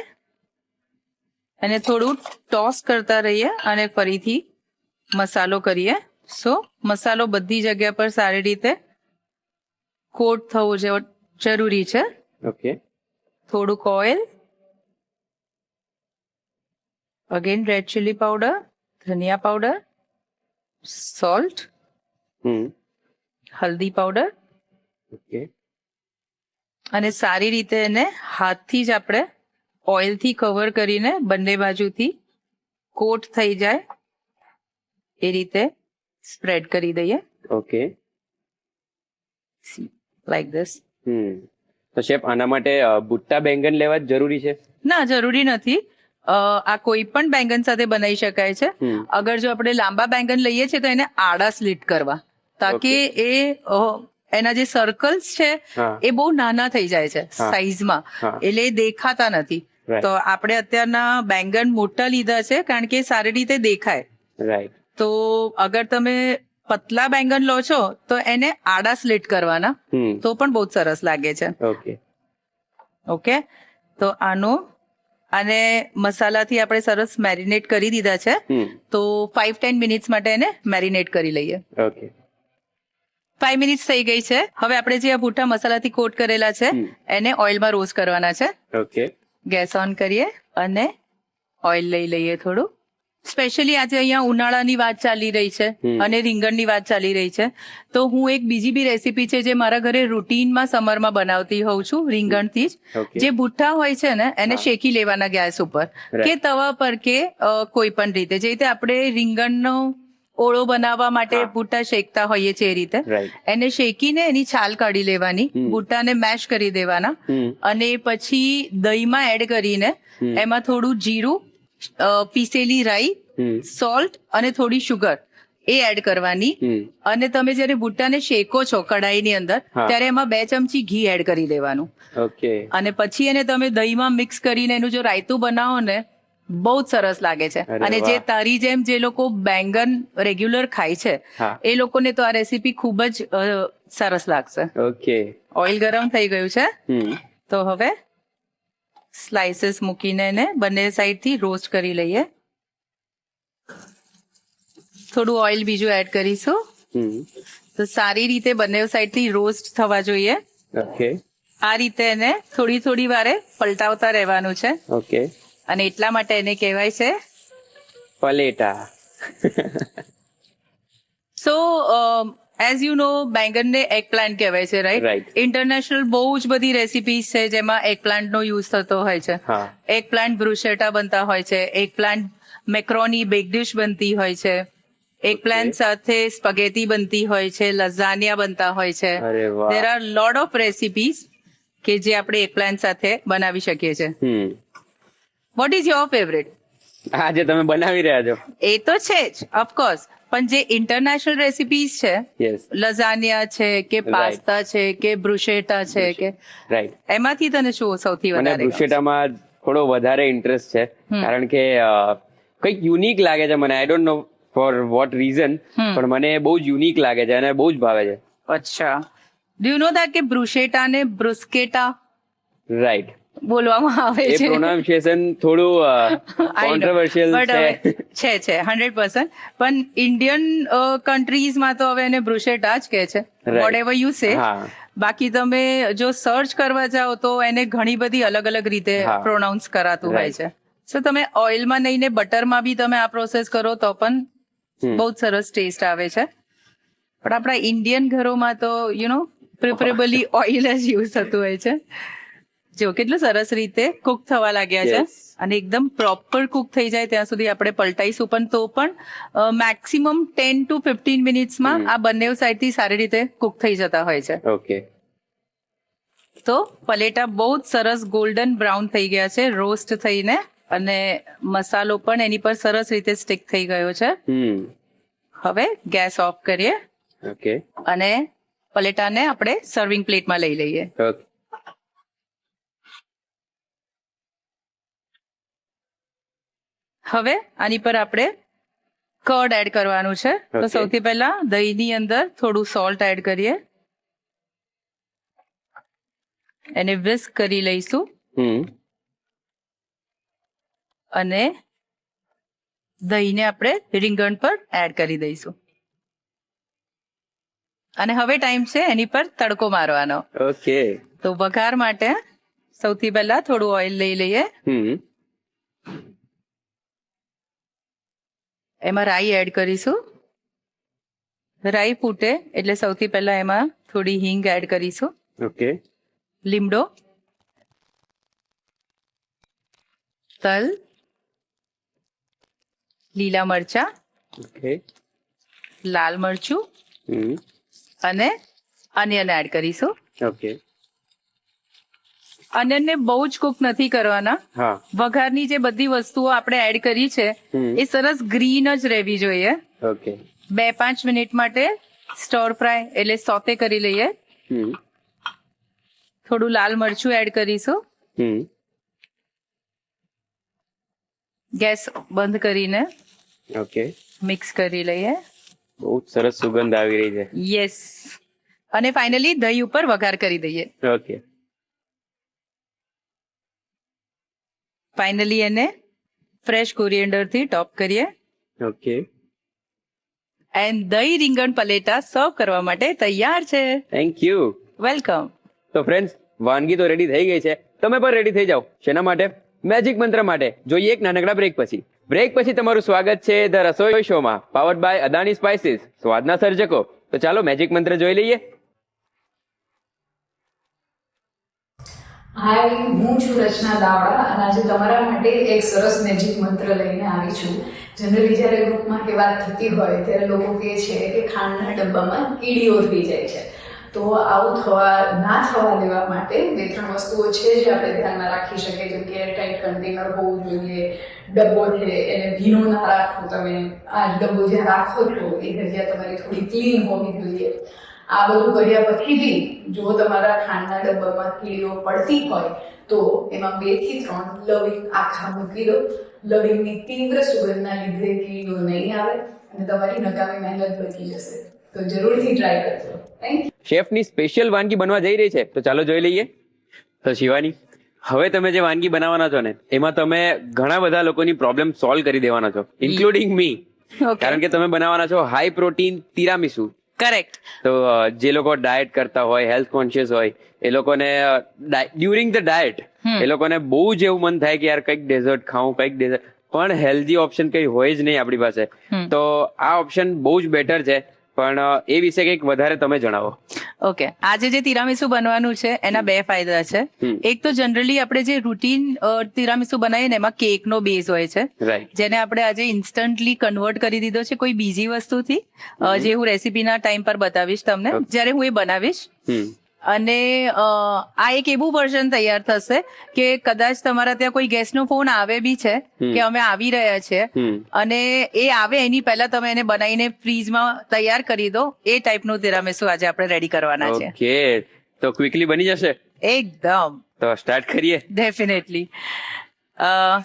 અને થોડું ટોસ કરતા રહીએ અને ફરીથી મસાલો કરીએ. સો મસાલો બધી જગ્યા પર સારી રીતે કોટ થવો જરૂરી છે. ઓકે, થોડુંક oil, again red chilli powder, dhania powder, salt, haldi powder, અને સારી રીતે એને હાથથી જ આપણે ઓઇલથી કવર કરીને બંને બાજુથી કોટ થઈ જાય એ રીતે સ્પ્રેડ કરી દઈએ. Okay, like this. તો શેફ, આના માટે બુટ્ટા બેંગન લેવા જ જરૂરી છે? ના, જરૂરી નથી. આ કોઈ પણ બેંગન સાથે બનાવી શકાય છે. અગર જો આપણે લાંબા બેંગન લઈએ છીએ તો એને આડા સ્લીટ કરવા, તાકી એ એના જે સર્કલ્સ છે એ બહુ નાના થઈ જાય છે સાઈઝમાં, એટલે એ દેખાતા નથી. તો આપણે અત્યારના બેંગન મોટા લીધા છે કારણ કે સારી રીતે દેખાય. તો અગર તમે પતલા બેંગન લો છો તો એને આડા સ્લીટ કરવાના, તો પણ બહુ સરસ લાગે છે. ઓકે, તો આનું અને મસાલાથી આપણે સરસ મેરિનેટ કરી દીધા છે, તો 5-10 મિનિટ્સ માટે એને મેરિનેટ કરી લઈએ. 5 મિનિટ્સ થઈ ગઈ છે. હવે આપણે જે આ બુઠ્ઠા મસાલાથી કોટ કરેલા છે એને ઓઇલમાં રોસ્ટ કરવાના છે. ગેસ ઓન કરીએ અને ઓઇલ લઈ લઈએ થોડું. સ્પેશિયલી આજે અહીંયા ઉનાળાની વાત ચાલી રહી છે અને રીંગણની વાત ચાલી રહી છે, તો હું એક બીજી બી રેસીપી છે જે મારા ઘરે રૂટીનમાં સમરમાં બનાવતી હોઉં છું, રીંગણથી જ. Okay. જે ભુટ્ટા હોય છે ને એને શેકી લેવાના ગેસ ઉપર કે તવા પર કે કોઈ પણ રીતે, જે રીતે આપણે રીંગણનો ઓળો બનાવવા માટે ભુટ્ટા શેકતા હોઈએ છીએ એ રીતે Right. એને શેકીને એની છાલ કાઢી લેવાની, ભુટ્ટાને મેશ કરી દેવાના અને પછી દહીંમાં એડ કરીને એમાં થોડું જીરું, પીસેલી રાઈ, સોલ્ટ અને થોડી શુગર એ એડ કરવાની અને તમે જ્યારે ભુટ્ટાને શેકો છો કડાઈની અંદર ત્યારે એમાં 2 ચમચી ઘી એડ કરી દેવાનું ઓકે. અને પછી એને તમે દહીંમાં મિક્સ કરીને એનું જો રાયતું બનાવો ને બહુ જ સરસ લાગે છે. અરે અને જે વાહ. તારી જેમ જે લોકો બેંગન રેગ્યુલર ખાય છે હા. એ લોકોને તો આ રેસીપી ખૂબ જ સરસ લાગશે. ઓકે. ઓઇલ ગરમ થઈ ગયું છે હમ. તો હવે સ્લાઇસીસ મૂકીને એને બંને સાઈડથી રોસ્ટ કરી લઈએ. થોડું ઓઇલ બીજું એડ કરીશું હમ. તો સારી રીતે બંને સાઈડથી રોસ્ટ થવા જોઈએ. ઓકે. આ રીતે એને થોડી થોડી વારે પલટાવતા રહેવાનું છે ઓકે. અને એટલા માટે એને કહેવાય છે પલેટા. સો એઝ યુ નો બેંગનને એગ પ્લાન્ટ કહેવાય છે, Right. રાઈટ? ઇન્ટરનેશનલ બહુ જ બધી રેસિપીઝ છે જેમાં એગ પ્લાન્ટ નો યુઝ થતો હોય છે. હા. એગ પ્લાન્ટ બ્રુશેટા બનતા હોય છે, egg plant macaroni back dish બનતી હોય છે, એગ પ્લાન્ટ સાથે સ્પગેટી બનતી હોય છે, લઝાનિયા બનતા હોય છે. અરે વાહ. There are lot of recipes કે જે આપણે એગ પ્લાન્ટ સાથે બનાવી શકીએ છીએ. Hmm. What is your favourite? આજે તમે બનાવી રહ્યા છો. એ તો છે જ ઓફકોર્સ, પણ જે ઇન્ટરનેશનલ રેસિપીઝ છે, યસ. લઝાનિયા છે કે પાસ્તા છે કે બ્રુશેટા છે કે રાઈટ. એમાંથી તને શું સૌથી મને વધારે ગમે? બ્રુશેટામાં થોડો વધારે ઇન્ટરેસ્ટ છે કારણ કે કંઈક યુનિક લાગે છે મને. I don't know for what reason, પણ મને બહુ જ યુનિક લાગે છે અને બહુ જ ભાવે છે. અચ્છા, ડુ યુ નો દેટ કે બ્રુશેટા ને બ્રુસ્કેટા રાઈટ. બોલવામાં આવે એ છે? પ્રોનાઉન્સિએશન થોડું I know. કોન્ટ્રોવર્શિયલ But છે. હવે છે 100%, પણ ઇન્ડિયન કન્ટ્રીઝમાં તો હવે એને બ્રુશેટા જ કહે છે, Right. Vote ever you say. હા. બાકી તમે જો સર્ચ કરવા જાઓ તો એને ઘણી બધી અલગ અલગ રીતે હા. પ્રોનાઉન્સ કરાતું હોય Right. છે. સો તમે ઓઇલમાં નહીં ને બટરમાં બી તમે આ પ્રોસેસ કરો તો પણ બહુ જ સરસ ટેસ્ટ આવે છે. પણ આપણા ઇન્ડિયન ઘરોમાં તો યુ નો પ્રિફરેબલી ઓઇલ જ યુઝ થતું હોય છે. જો કેટલું સરસ રીતે કુક થવા લાગ્યા છે Yes. અને એકદમ પ્રોપર કુક થઈ જાય ત્યાં સુધી આપણે પલટાઈશું, પણ તો પણ મેક્સિમમ 10 to 15 મિનિટ્સમાં આ બંને સાઈડથી સારી રીતે કુક થઈ જતા હોય છે. ઓકે. તો પલેટા બહુ જ સરસ ગોલ્ડન બ્રાઉન થઈ ગયા છે રોસ્ટ થઈને, અને મસાલો પણ એની પર સરસ રીતે સ્ટિક થઈ ગયો છે. હમ. હવે ગેસ ઓફ કરીએ ઓકે. અને પલેટાને આપણે સર્વિંગ પ્લેટમાં લઈ લઈએ. ઓકે. હવે આની પર આપણે કર્ડ એડ કરવાનું છે. તો Okay. સૌથી પહેલા દહીંની અંદર થોડું સોલ્ટ એડ કરીએ, એને વિસ્ક કરી લઈશું હમ. અને દહીંને આપણે રીંગણ પર એડ કરી દઈશું. અને હવે ટાઈમ છે એની પર તડકો મારવાનો. ઓકે. તો વઘાર માટે સૌથી પહેલા થોડું ઓઇલ લઈ લઈએ, હમ. એમાં રાઈ એડ કરીશું. રાઈ ફૂટે એટલે સૌથી પહેલા એમાં થોડી હિંગ એડ કરીશું, ઓકે. લીમડો, તલ, લીલા મરચા, ઓકે. લાલ મરચું હમ. અને અનિયન એડ કરીશું. ઓકે. અનિયનને બહુ જ કુક નથી કરવાના. હા. વઘારની જે બધી વસ્તુઓ આપણે એડ કરી છે હમ. એ સરસ ગ્રીન જ રહેવી જોઈએ. ઓકે. 2-5 મિનિટ માટે સ્ટર ફ્રાય એટલે સોતે કરી લઈએ. હમ. થોડું લાલ મરચું એડ કરીશું. હમ. ગેસ બંધ કરીને ઓકે. મિક્સ કરી લઈએ. બહુ જ સરસ સુગંધ આવી રહી છે. યસ. અને ફાઇનલી દહીં ઉપર વઘાર કરી દઈએ. ઓકે. ફાઇનલી એને ફ્રેશ કોરિએન્ડર થી ટોપ કરીએ ઓકે. એન્ડ દહીં રીંગણ પલેટા સર્વ કરવા માટે તૈયાર છે. Thank you. વેલકમ. તો ફ્રેન્ડ્સ, વાનગી તો રેડી થઈ ગઈ છે, તમે પણ રેડી થઈ જાઓ. શેના માટે? મેજિક મંત્ર માટે. જોઈએ એક નાનકડા બ્રેક પછી. બ્રેક પછી તમારું સ્વાગત છે ધ રસોઈ શોમાં, પાવર્ડ બાય અદાણી સ્પાઇસીસ, સ્વાદના સર્જકો. તો ચાલો મેજિક મંત્ર જોઈ લઈએ. હાય, હું છું રચના દાવડા અને આજે તમારા માટે એક સરસ મેજિક મંત્ર લઈને આવી છું. જનરલી જ્યારે ગ્રુપમાં કે વાત થતી હોય ત્યારે લોકો કહે છે કે ખાંડના ડબ્બામાં કીડીઓ થઈ જાય છે. તો આવું ના થવા દેવા માટે 2-3 વસ્તુઓ છે જે આપણે ધ્યાનમાં રાખી શકીએ, જેમ કે એરટાઇટ કન્ટેનર હોવું જોઈએ, ડબ્બો છે એને ભીનો ના રાખો, તમે આ ડબ્બો જ્યાં રાખો છો એ જગ્યા તમારી થોડી ક્લીન હોવી જોઈએ. આ બધું કર્યા પછી બી જો તમારા ખાંડના ડબ્બામાં કીડીઓ પડતી હોય તો એમાં 2 થી 3 લવિંગ આખા મૂકી દો. લવિંગની તીવ્ર સુગંધના લીધે કીડીઓ નહીં આવે અને તમારી નકામી મહેનત બચી જશે. તો જરૂરથી ટ્રાય કરજો. Thank you. શેફની સ્પેશિયલ વાનગી બનવા જઈ રહી છે, તો ચાલો જોઈ લઈએ. તો શિવાની, હવે તમે જે વાનગી બનાવવાના છો ને એમાં તમે ઘણા બધા લોકોની પ્રોબ્લેમ સોલ્વ કરી દેવાના છો, ઇન્ક્લુડિંગ મી. કારણ કે તમે બનાવવાના છો હાઈ પ્રોટીન તિરામીસુ. કરેક્ટ. તો જે લોકો ડાયટ કરતા હોય, હેલ્થ કોન્શિયસ હોય, એ લોકોને ડ્યુરિંગ ધ ડાયટ એ લોકોને બહુ જ એવું મન થાય કે યાર કંઈક ડેઝર્ટ ખાવું, કંઈક ડેઝર્ટ, પણ હેલ્ધી ઓપ્શન કંઈ હોય જ નહીં આપણી પાસે. તો આ ઓપ્શન બહુ જ બેટર છે, પણ એ વિશે કંઈક વધારે તમે જણાવો. ઓકે, આજે જે તિરામીસુ બનવાનું છે એના 2 ફાયદા છે. એક તો જનરલી આપણે જે રૂટીન તિરામીસુ બનાવીએ ને એમાં કેકનો બેઝ હોય છે, રાઈટ, જેને આપણે આજે ઇન્સ્ટન્ટલી કન્વર્ટ કરી દીધો છે કોઈ બીજી વસ્તુથી, જે હું રેસીપીના ટાઈમ પર બતાવીશ તમને જ્યારે હું એ બનાવીશ. અને આ એક એવું વર્ઝન તૈયાર થશે કે કદાચ તમારા ત્યાં કોઈ ગેસ્ટનો ફોન આવે બી છે કે અમે આવી રહ્યા છીએ, અને એ આવે એની પહેલા તમે એને બનાવીને ફ્રીજમાં તૈયાર કરી દો. એ ટાઈપનું તિરામીસુ આજે આપણે રેડી કરવાના છે. ઓકે, તો ક્વિકલી બની જશે. એકદમ. તો સ્ટાર્ટ કરીએ. ડેફિનેટલી.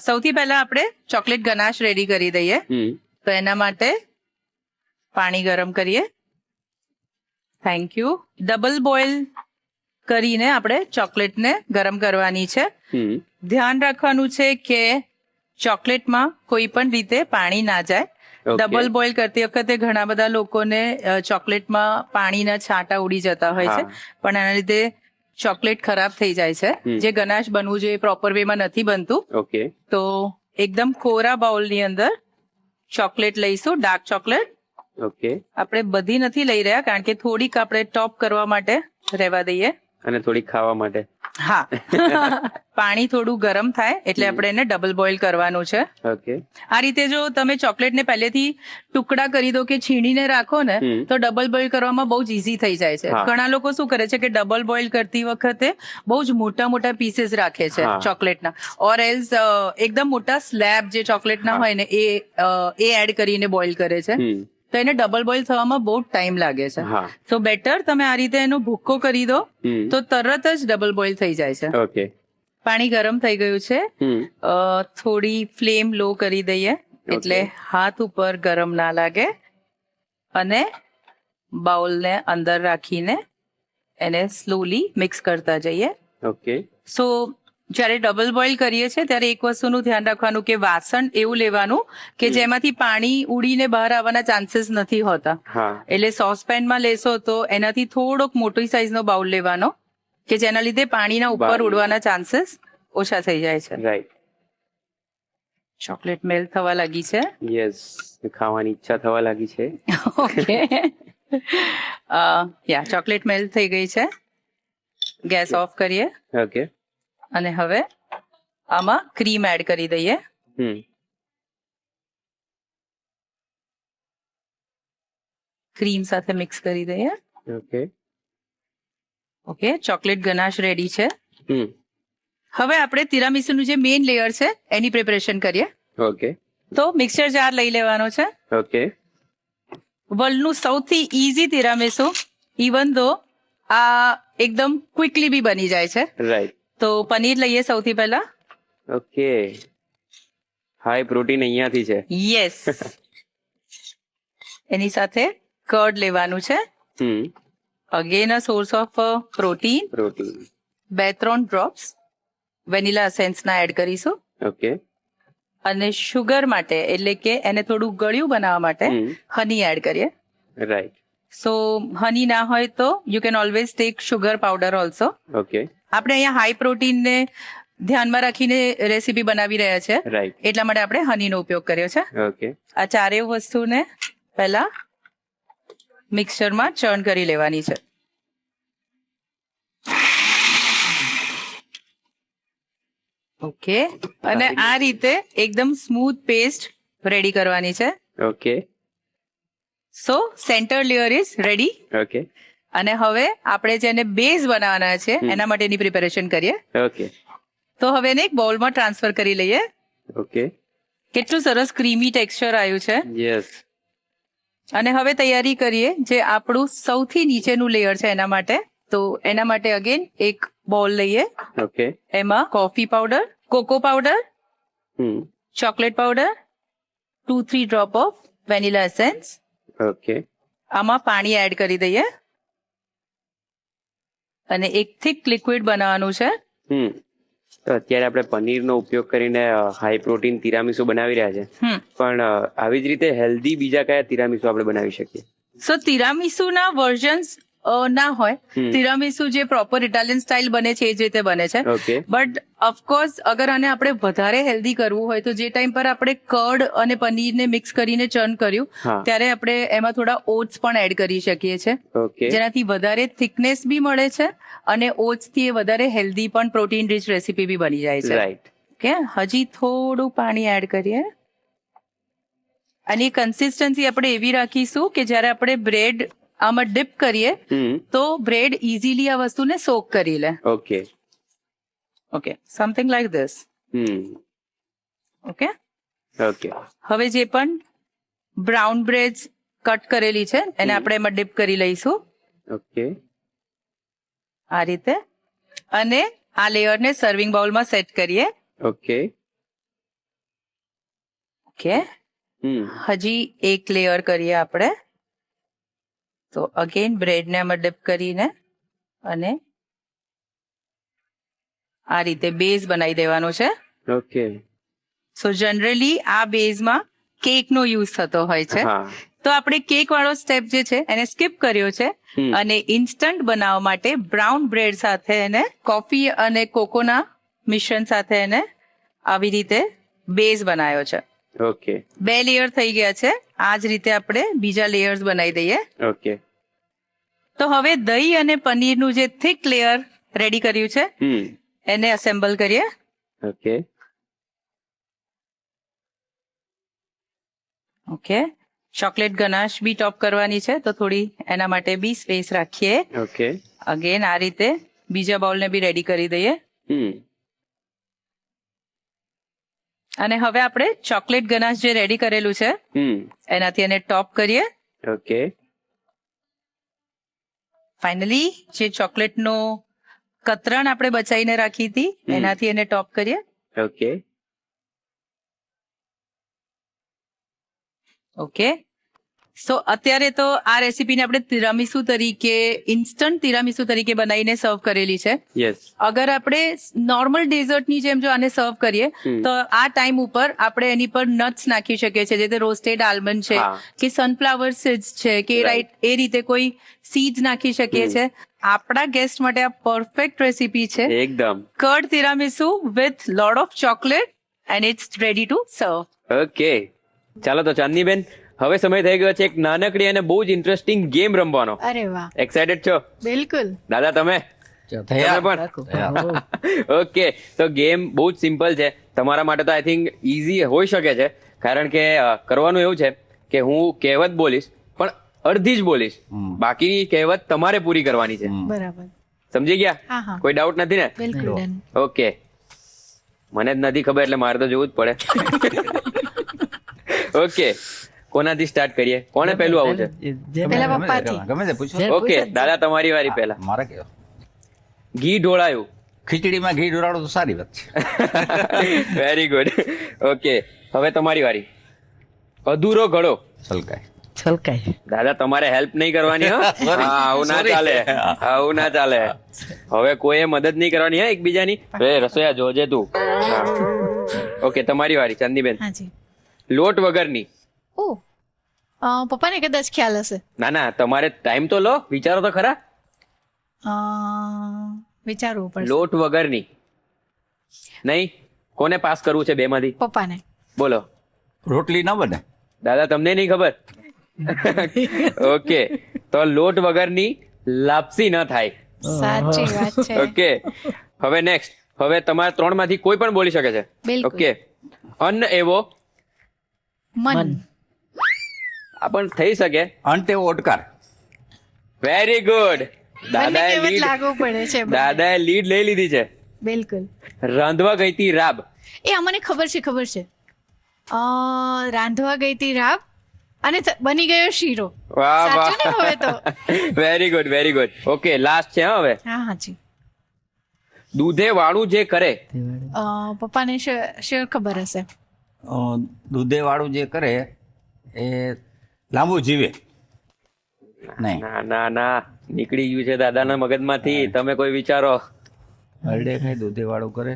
સૌથી પહેલા આપણે ચોકલેટ ગનાશ રેડી કરી દઈએ. તો એના માટે પાણી ગરમ કરીએ. Thank you. ડબલ બોઇલ કરીને આપણે ચોકલેટને ગરમ કરવાની છે. ધ્યાન રાખવાનું છે કે ચોકલેટમાં કોઈ પણ રીતે પાણી ના જાય. ડબલ બોઇલ કરતી વખતે ઘણા બધા લોકોને ચોકલેટમાં પાણીના છાંટા ઉડી જતા હોય છે, પણ એના લીધે ચોકલેટ ખરાબ થઈ જાય છે. જે ગનાશ બનવું જોઈએ પ્રોપર વેમાં નથી બનતું. ઓકે, તો એકદમ કોરા બાઉલની અંદર ચોકલેટ લઈશું, ડાર્ક ચોકલેટ. ઓકે, આપણે બધી નથી લઈ રહ્યા કારણ કે થોડીક આપણે ટોપ કરવા માટે રહેવા દઈએ, અને થોડી ખાવા માટે. હા. પાણી થોડું ગરમ થાય એટલે આપણે એને ડબલ બોઇલ કરવાનું છે. ઓકે, આ રીતે જો તમે ચોકલેટને પહેલેથી ટુકડા કરી દો કે છીણીને રાખો ને તો ડબલ બોઇલ કરવામાં બહુ જ ઇઝી થઈ જાય છે. ઘણા લોકો શું કરે છે કે ડબલ બોઇલ કરતી વખતે બહુ જ મોટા મોટા પીસીસ રાખે છે ચોકલેટના, ઓર એલ્સ એકદમ મોટા સ્લેબ જે ચોકલેટના હોય ને એ એડ કરીને બોઇલ કરે છે. તો એને ડબલ બોઇલ થવામાં બહુ ટાઈમ લાગે છે. સો બેટર તમે આ રીતે એનો ભૂક્કો કરી દો તો તરત જ ડબલ બોઇલ થઈ જાય છે. ઓકે, પાણી ગરમ થઈ ગયું છે. થોડી ફ્લેમ લો કરી દઈએ એટલે હાથ ઉપર ગરમ ના લાગે, અને બાઉલને અંદર રાખીને એને સ્લોલી મિક્સ કરતા જઈએ. ઓકે. સો જ્યારે ડબલ બોઇલ કરીએ છીએ ત્યારે એક વસ્તુનું ધ્યાન રાખવાનું કે વાસણ એવું લેવાનું કે જેમાંથી પાણી ઉડીને બહાર આવવાના ચાન્સીસ નથી હોતા. એટલે સોસપેનમાં લેશો તો એનાથી થોડોક મોટી સાઈઝનો બાઉલ લેવાનો કે જેના લીધે પાણીના ઉપર ઉડવાના ચાન્સીસ ઓછા થઈ જાય છે. રાઈટ. ચોકલેટ મેલ્ટ થવા લાગી છે. યસ, ખાવાની ઈચ્છા થવા લાગી છે. ઓકે. ચોકલેટ મેલ્ટ થઈ ગઈ છે. ગેસ ઓફ કરીએ. ઓકે. અને હવે આમાં ક્રીમ એડ કરી દઈએ. ક્રીમ સાથે મિક્સ કરી દઈએ. ઓકે. ઓકે, ચોકલેટ ગનાશ રેડી છે. હવે આપણે તિરામીસુનું જે મેઇન લેયર છે એની પ્રિપરેશન કરીએ. ઓકે. તો મિક્સર જાર લઈ લેવાનો છે. ઓકે. વર્લ્ડનું સૌથી ઈઝી તિરામીસુ, ઇવન ધો આ એકદમ ક્વિકલી બી બની જાય છે. રાઈટ. તો પનીર લઈએ સૌથી પહેલા. ઓકે, હાઈ પ્રોટીન અહીંયાથી છે. યસ. એની સાથે કર્ડ લેવાનું છે. Again a source of protein. 2-3 drops vanilla એસેન્સના એડ કરીશું. ઓકે. અને શુગર માટે એટલે કે એને થોડું ગળ્યું બનાવવા માટે હની એડ કરીએ. રાઈટ. સો હની ના હોય તો you can always take sugar powder also. Okay. આપણે અહીંયા હાઈ પ્રોટીન ને ધ્યાનમાં રાખીને રેસીપી બનાવી રહ્યા છે, રાઈટ. એટલા માટે આપણે હનીનો ઉપયોગ કર્યો છે. ઓકે. આ ચારેય વસ્તુને પહેલા મિક્સચરમાં ચર્ન કરી લેવાની છે. ઓકે. અને આ રીતે એકદમ સ્મૂથ પેસ્ટ રેડી કરવાની છે. Okay. So centre layer is ready. Okay. અને હવે આપણે જેને બેઝ બનાવવાના છે એના માટેની પ્રિપેરેશન કરીએ. ઓકે. તો હવે એને એક બાઉલમાં ટ્રાન્સફર કરી લઈએ. ઓકે. કેટલું સરસ ક્રીમી ટેક્સચર આવ્યું છે. યસ. અને હવે તૈયારી કરીએ જે આપણું સૌથી નીચેનું લેયર છે એના માટે. તો એના માટે અગેન એક બોલ લઈએ. ઓકે. એમાં coffee powder, cocoa powder, chocolate powder, 2-3 drop of vanilla essence. Okay. આમાં પાણી એડ કરી દઈએ અને એક થિક લિક્વિડ બનાવવાનું છે. તો અત્યારે આપણે પનીરનો ઉપયોગ કરીને હાઈ પ્રોટીન તિરામીસુ બનાવી રહ્યા છે, પણ આવી જ રીતે હેલ્ધી બીજા કયા તિરામીસુ આપણે બનાવી શકીએ? સો તિરામીસુના વર્ઝન્સ ના હોય. તિરામીસુ જે પ્રોપર ઇટાલિયન સ્ટાઇલ બને છે એ જ રીતે બને છે. ઓકે. બટ ઓફકોર્સ અગર આને આપણે વધારે હેલ્ધી કરવું હોય તો જે ટાઈમ પર આપણે કર્ડ અને પનીરને મિક્સ કરીને ચર્ન કર્યું હા. ત્યારે આપણે એમાં થોડા ઓટ્સ પણ એડ કરી શકીએ છીએ, ઓકે. જેનાથી વધારે થિકનેસ બી મળે છે અને ઓટ્સ થી એ વધારે હેલ્ધી પણ પ્રોટીન રીચ રેસીપી બી બની જાય છે. રાઈટ. ઓકે. હજી થોડું પાણી એડ કરીએ અને કન્સિસ્ટન્સી આપણે એવી રાખીશું કે જ્યારે આપણે બ્રેડ આમાં ડિપ કરીએ તો બ્રેડ ઇઝીલી આ વસ્તુને સોક કરી લે. Okay. Okay. Something like this. Okay. Okay. હવે જે પણ બ્રાઉન બ્રેડ કટ કરેલી છે એને આપણે એમાં ડિપ કરી લઈશું ઓકે. આ રીતે. અને આ લેયરને સર્વિંગ બાઉલમાં સેટ કરીએ. ઓકે. ઓકે. હજી એક લેયર કરીએ આપણે. તો અગેન બ્રેડને આમાં ડિપ કરીને અને આ રીતે બેઝ બનાવી દેવાનો છે. ઓકે. સો જનરલી આ બેઝમાં કેકનો યુઝ થતો હોય છે, તો આપણે કેક વાળો સ્ટેપ જે છે એને સ્કીપ કર્યો છે અને ઇન્સ્ટન્ટ બનાવવા માટે બ્રાઉન બ્રેડ સાથે એને કોફી અને કોકોના મિશ્રણ સાથે એને આવી રીતે બેઝ બનાવ્યો છે. ઓકે. 2 લેયર થઈ ગયા છે. આ જ રીતે આપણે બીજા લેયર્સ બનાવી દઈએ. ઓકે. તો હવે દહીં અને પનીરનું જે થિક લેયર રેડી કર્યું છે એને અસેમ્બલ કરીએ. ઓકે. ઓકે. ચોકલેટ ગનાશ બી ટોપ કરવાની છે તો થોડી એના માટે બી સ્પેસ રાખીએ. ઓકે. અગેન આ રીતે બીજા બાઉલને બી રેડી કરી દઈએ. અને હવે આપણે ચોકલેટ ગનાશ જે રેડી કરેલું છે એનાથી એને ટોપ કરીએ. ઓકે. ફાઇનલી જે ચોકલેટનો કતરણ આપણે બચાવીને રાખી હતી એનાથી એને ટોપ કરીએ. ઓકે. ઓકે. સો અત્યારે તો આ રેસીપીને આપણે તિરામીસુ તરીકે ઇન્સ્ટન્ટ તિરામીસુ તરીકે બનાવીને સર્વ કરેલી છે. યસ. અગર આપણે નોર્મલ ડેઝર્ટની જેમ જો આને સર્વ કરીએ તો આ ટાઈમ ઉપર આપણે એની પર નટ્સ નાખી શકીએ છીએ, જે રોસ્ટેડ આલમંડ છે કે સનફ્લાવર સીડ્સ છે કે રાઈટ એ રીતે કોઈ સીડ્સ નાખી શકીએ છીએ. આપણા ગેસ્ટ માટે આ પરફેક્ટ રેસીપી છે. એકદમ. Curd tiramisu with lot of chocolate and it's ready to serve. Okay. ચાલો તો ચાંદનીબેન, હવે સમય થઈ ગયો છે એક નાનકડી અને બહુ જ ઇન્ટરેસ્ટિંગ ગેમ રમવાનો. અરે વાહ, એક્સાઇટેડ છો? બિલકુલ. દાદા તમે પણ? ઓકે. તો ગેમ બહુ જ સિમ્પલ છે. તમારા માટે તો આઈ થિંક ઇઝી હોઈ શકે છે, કારણ કે કરવાનું એવું છે કે હું કહેવત બોલીશ પણ અડધી જ બોલીશ, બાકીની કહેવત તમારે પૂરી કરવાની છે. બરાબર. સમજી ગયા? હા હા, કોઈ ડાઉટ નથી ને? બિલકુલ ડન. ઓકે. મને જ નથી ખબર એટલે મારે તો જોવું જ પડે. ઓકે. કોનાથી સ્ટાર્ટ કરીએ? કોને પહેલું આવું છે? પેલા પપ્પાથી. ગમે તે પૂછો. ઓકે દાદા, તમારી વારી પહેલા. મારે કયો? ઘી ઢોળાયું. ખીચડીમાં ઘી ઢોળાડો તો સારી વાત છે. Very good. ઓકે, હવે તમારી વારી. અધૂરો ઘડો. છલકાય. દાદા તમારે હેલ્પ નહીં કરવાની. આવું ના ચાલે, આવું ના ચાલે. હવે કોઈએ મદદ નહીં કરવાની હે એકબીજાની. રસોયા જોજે તું. ઓકે, તમારી વારી ચાંદનીબેન. હાજી. લોટ વગરની. ઓ, પપ્પાને કદાચ ખ્યાલ હશે. ના ના, તમારે ટાઈમ તો લો, વિચારો તો ખરા. વિચારવું પડશે. લોટ વગરની. નહીં? કોને પાસ કરવું છે બે માંથી? પપ્પાને. બોલો. રોટલી ન બને. દાદા તમને નહીં ખબર? ઓકે, તો લોટ વગરની લાપસી ન થાય. સાચી વાત છે. ઓકે, હવે નેક્સ્ટ. હવે તમારા 3 માંથી કોઈ પણ બોલી શકે છે. બિલકુલ. ઓકે, અન્ન એવો. મન. આ પણ થઈ શકે. અંત એવો ઓડકાર. Very good. બંને દાદાએ કહેવત લીડ લાગુ પડે છે. દાદાએ લીડ લઈ લીધી છે. બિલકુલ. રાંધવા ગઈ તી રાબ. એ અમને ખબર છે. રાંધવા ગઈ તી રાબ અને બની ગયો શીરો. વાહ સાચું ને હવે તો? Very good, very good. Okay, last છે હવે. હા હાજી. દૂધે વાળું જે કરે. પપ્પાને શ્યોર ખબર હશે. દૂધે વાળું જે કરે એ લાંબુ જીવે નહીં. ના ના ના, નીકળી ગયું છે દાદાના મગજમાંથી. તમે કોઈ વિચારો. હરડે ખાઈ દૂધે વાળું કરે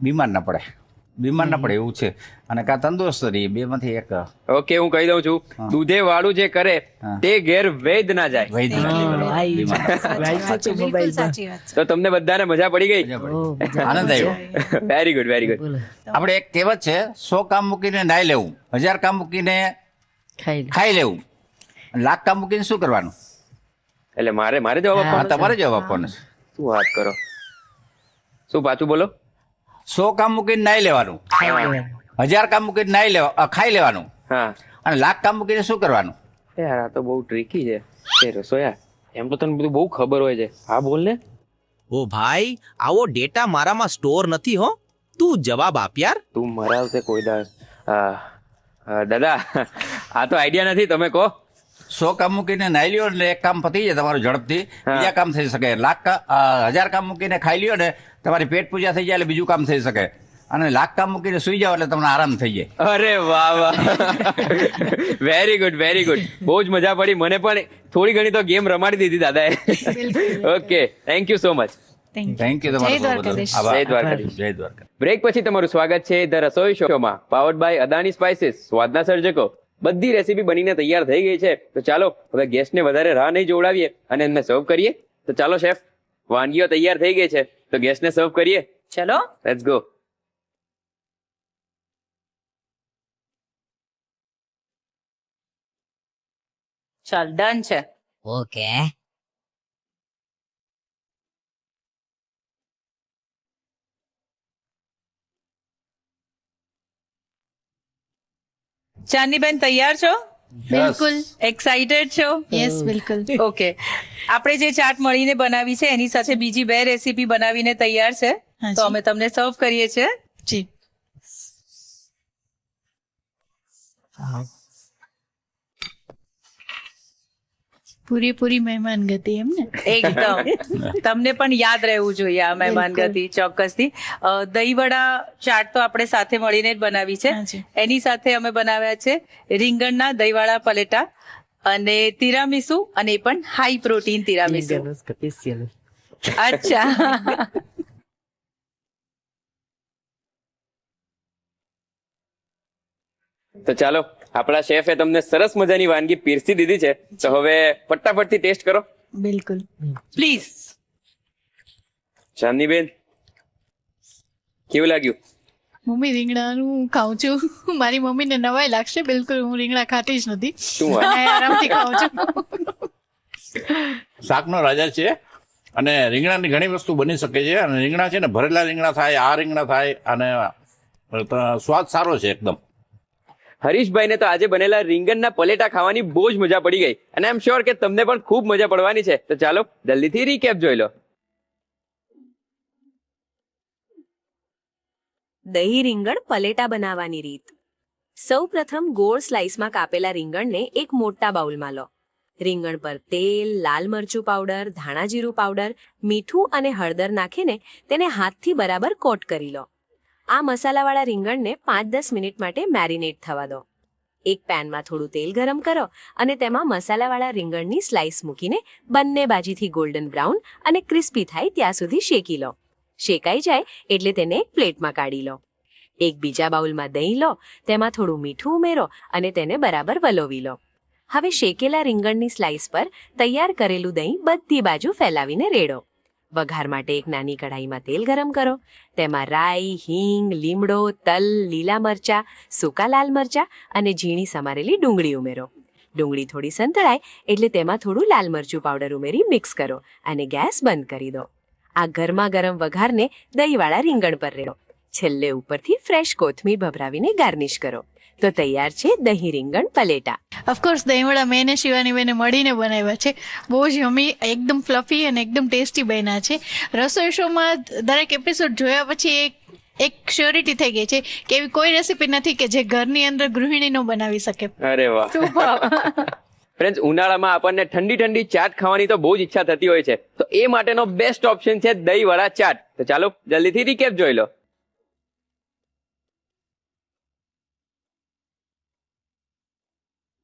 બીમાર ના પડે એવું છે. અને કાં તંદુરસ્ત રહી, બે માંથી એક. ઓકે, હું કહી દઉં છું. દૂધે વાળું જે કરે હા. તે ઘેર વૈદ ના જાય. વૈદ્ય બીમાર. બિલકુલ સાચી વાત છે. તો તમને બધાને મજા પડી ગઈ? આનંદ આવ્યો. Very good, very good. આપણે એક કહેવત છે, 100 કામ મૂકીને નાઈ લેવું, 1000 કામ મૂકીને ખાઈ લેવું, અને 1,00,000 કામ મૂકીને શું કરવાનું? એટલે મારે જવાબ હા, આપવાનો છે? તમારે જવાબ આપવાનો છે. શું વાત કરો? શું પાછું બોલો? 100 કામ મૂકીને નાઈ લેવાનું, 1000 કામ મૂકીને ખાઈ લેવાનું, હા. અને 1,00,000 કામ મૂકીને શું કરવાનું? યાર, આ તો બહુ ટ્રિકી છે. એ રસોયા, એમ તો તને બધું બહુ ખબર હોય છે. હા, બોલ ને. ઓ ભાઈ, આવો ડેટા મારામાં સ્ટોર નથી હો. તું જવાબ આપ યાર. તું મરાવશે કોઈ દાસ. દાદા, આ તો આઈડિયા નથી, તમે કહો. 100 કામ મૂકીને નાઈ લ્યો એટલે એક કામ પતી જાય તમારું ઝડપથી, હા. બીજા કામ થઈ શકે. 1000 કામ મૂકીને ખાઈ લ્યો ને, તમારી પેટ પૂજા થઈ જાય એટલે બીજું કામ થઈ શકે. અને 1,00,000 કામ મૂકીને સુઈ જાવ એટલે તમને આરામ થઈ જાય. અરે વાહ વાહ, વેરી ગુડ, વેરી ગુડ. બહુ જ મજા પડી. મને પણ થોડી ઘણી તો ગેમ રમાડી દીધી દાદાએ. Okay, thank you so much. Thank you તમારો જય દ્વારકાધીશ. જય દ્વારકાધીશ. જય દ્વારકા. બ્રેક પછી તમારું સ્વાગત છે ધ રસોઈ શોમાં, પાવર્ડ બાય અદાણી સ્પાઇસીસ, સ્વાદના સર્જકો. બધી રેસીપી બનીને તૈયાર થઈ ગઈ છે. તો ચાલો હવે ગેસ્ટને વધારે રાહ નહીં જોવડાવીએ અને એમને સર્વ કરીએ. તો ચાલો શેફ, વાનગીઓ તૈયાર થઈ ગઈ છે, તો ગેસ્ટને સર્વ કરીએ. ચલો. Let's go. ચાલ, ડન છે. ઓકે. ચાંદનીબેન તૈયાર છો? બિલકુલ. એક્સાઇટેડ છો? યસ બિલકુલ. ઓકે, આપણે જે ચાટ મળીને બનાવી છે એની સાથે બીજી 2 રેસીપી બનાવીને તૈયાર છે. હાજી. તો અમે તમને સર્વ કરીએ છીએ. જી. પૂરી મહેમાન ગતિ એમ ને? એકદમ. તમને પણ યાદ રહેવું જોઈએ આ મહેમાન ગતિ, ચોક્કસથી. દહીંવડા ચાટ તો આપણે સાથે મળીને જ બનાવી છે. હાજી. એની સાથે અમે બનાવ્યા છે રીંગણના દહીંવાળા પલેટા અને તિરામીસુ, અને એ પણ હાઈ પ્રોટીન તિરામીસુ. અચ્છા. તો ચાલો, આપણા શેફે તમને સરસ મજાની વાનગી પીરસી દીધી છે. તો હવે ફટાફટથી ટેસ્ટ કરો. બિલકુલ. પ્લીઝ. ચાંદનીબેન, કેવું લાગ્યું? મમ્મી રીંગણાનું ખાઉં છું. મારી મમ્મીને નવાઈ લાગશે, બિલકુલ હું રીંગણા ખાતી જ નથી. શું વાત? અને આરામથી ખાઉં છું. શાકનો રાજા છે અને રીંગણાની ઘણી વસ્તુ બની શકે છે. અને રીંગણા છે ને, ભરેલા રીંગણા થાય, આ રીંગણા થાય, અને સ્વાદ સારો છે એકદમ. હરીશભાઈને તો આજે બનેલા રીંગણના પલેટા ખાવાની બહુ જ મજા પડી ગઈ, અને આઈ એમ શ્યોર કે તમને પણ ખૂબ મજા પડવાની છે. તો ચાલો જલ્દીથી રીકેપ જોઈ લો. દહીં રીંગણ પલેટા બનાવવાની રીત. સૌપ્રથમ ગોળ સ્લાઇસમાં કાપેલા રીંગણને એક મોટા બાઉલમાં લો. રીંગણ પર તેલ, લાલ મરચું પાવડર, ધાણા જીરું પાવડર, મીઠું અને હળદર નાખીને તેને હાથથી બરાબર કોટ કરી લો. આ મસાલાવાળા રીંગણને 5-10 મિનિટ માટે મેરિનેટ થવા દો. એક પેનમાં થોડું તેલ ગરમ કરો અને તેમાં મસાલાવાળા રીંગણની સ્લાઇસ મૂકીને બંને બાજુથી ગોલ્ડન બ્રાઉન અને ક્રિસ્પી થાય ત્યાં સુધી શેકી લો. શેકાઈ જાય એટલે તેને એક પ્લેટમાં કાઢી લો. એક બીજા બાઉલમાં દહીં લો, તેમાં થોડું મીઠું ઉમેરો અને તેને બરાબર વલોવી લો. હવે શેકેલા રીંગણની સ્લાઇસ પર તૈયાર કરેલું દહીં બધી બાજુ ફેલાવીને રેડો. વઘાર માટે એક નાની કઢાઈમાં તેલ ગરમ કરો. તેમાં રાઈ, હિંગ, લીમડો, તલ, લીલા મરચાં, સૂકા લાલ મરચાં અને ઝીણી સમારેલી ડુંગળી ઉમેરો. ડુંગળી થોડી સંતળાય એટલે તેમાં થોડું લાલ મરચું પાવડર ઉમેરી મિક્સ કરો અને ગેસ બંધ કરી દો. આ ગરમા ગરમ વઘારને દહીંવાળા રીંગણ પર રેડો. છેલ્લે ઉપરથી ફ્રેશ કોથમીર ભભરાવીને ગાર્નિશ કરો. તો તૈયાર છે દહીં રીંગણ પલેટા. ઓફકોર્સ દહીંવડા મેં ને શિવાની બેને મળીને બનાવ્યા છે. બહુ જ યમી, એકદમ ફ્લફી અને એકદમ ટેસ્ટી બન્યા છે. રસોઈ શોમાં દરેક એપિસોડ જોયા પછી એક શ્યોરિટી થઈ ગઈ છે કે એવી કોઈ રેસીપી નથી કે જે ઘરની અંદર ગૃહિણી નો બનાવી શકે. અરે વાહ. ફ્રેન્ડ્સ, ઉનાળામાં આપણને ઠંડી ઠંડી ચાટ ખાવાની તો બહુ જ ઈચ્છા થતી હોય છે, તો એ માટેનો બેસ્ટ ઓપ્શન છે દહીંવડા ચાટ. તો ચાલો જલ્દીથી રીકેપ જોઈ લો.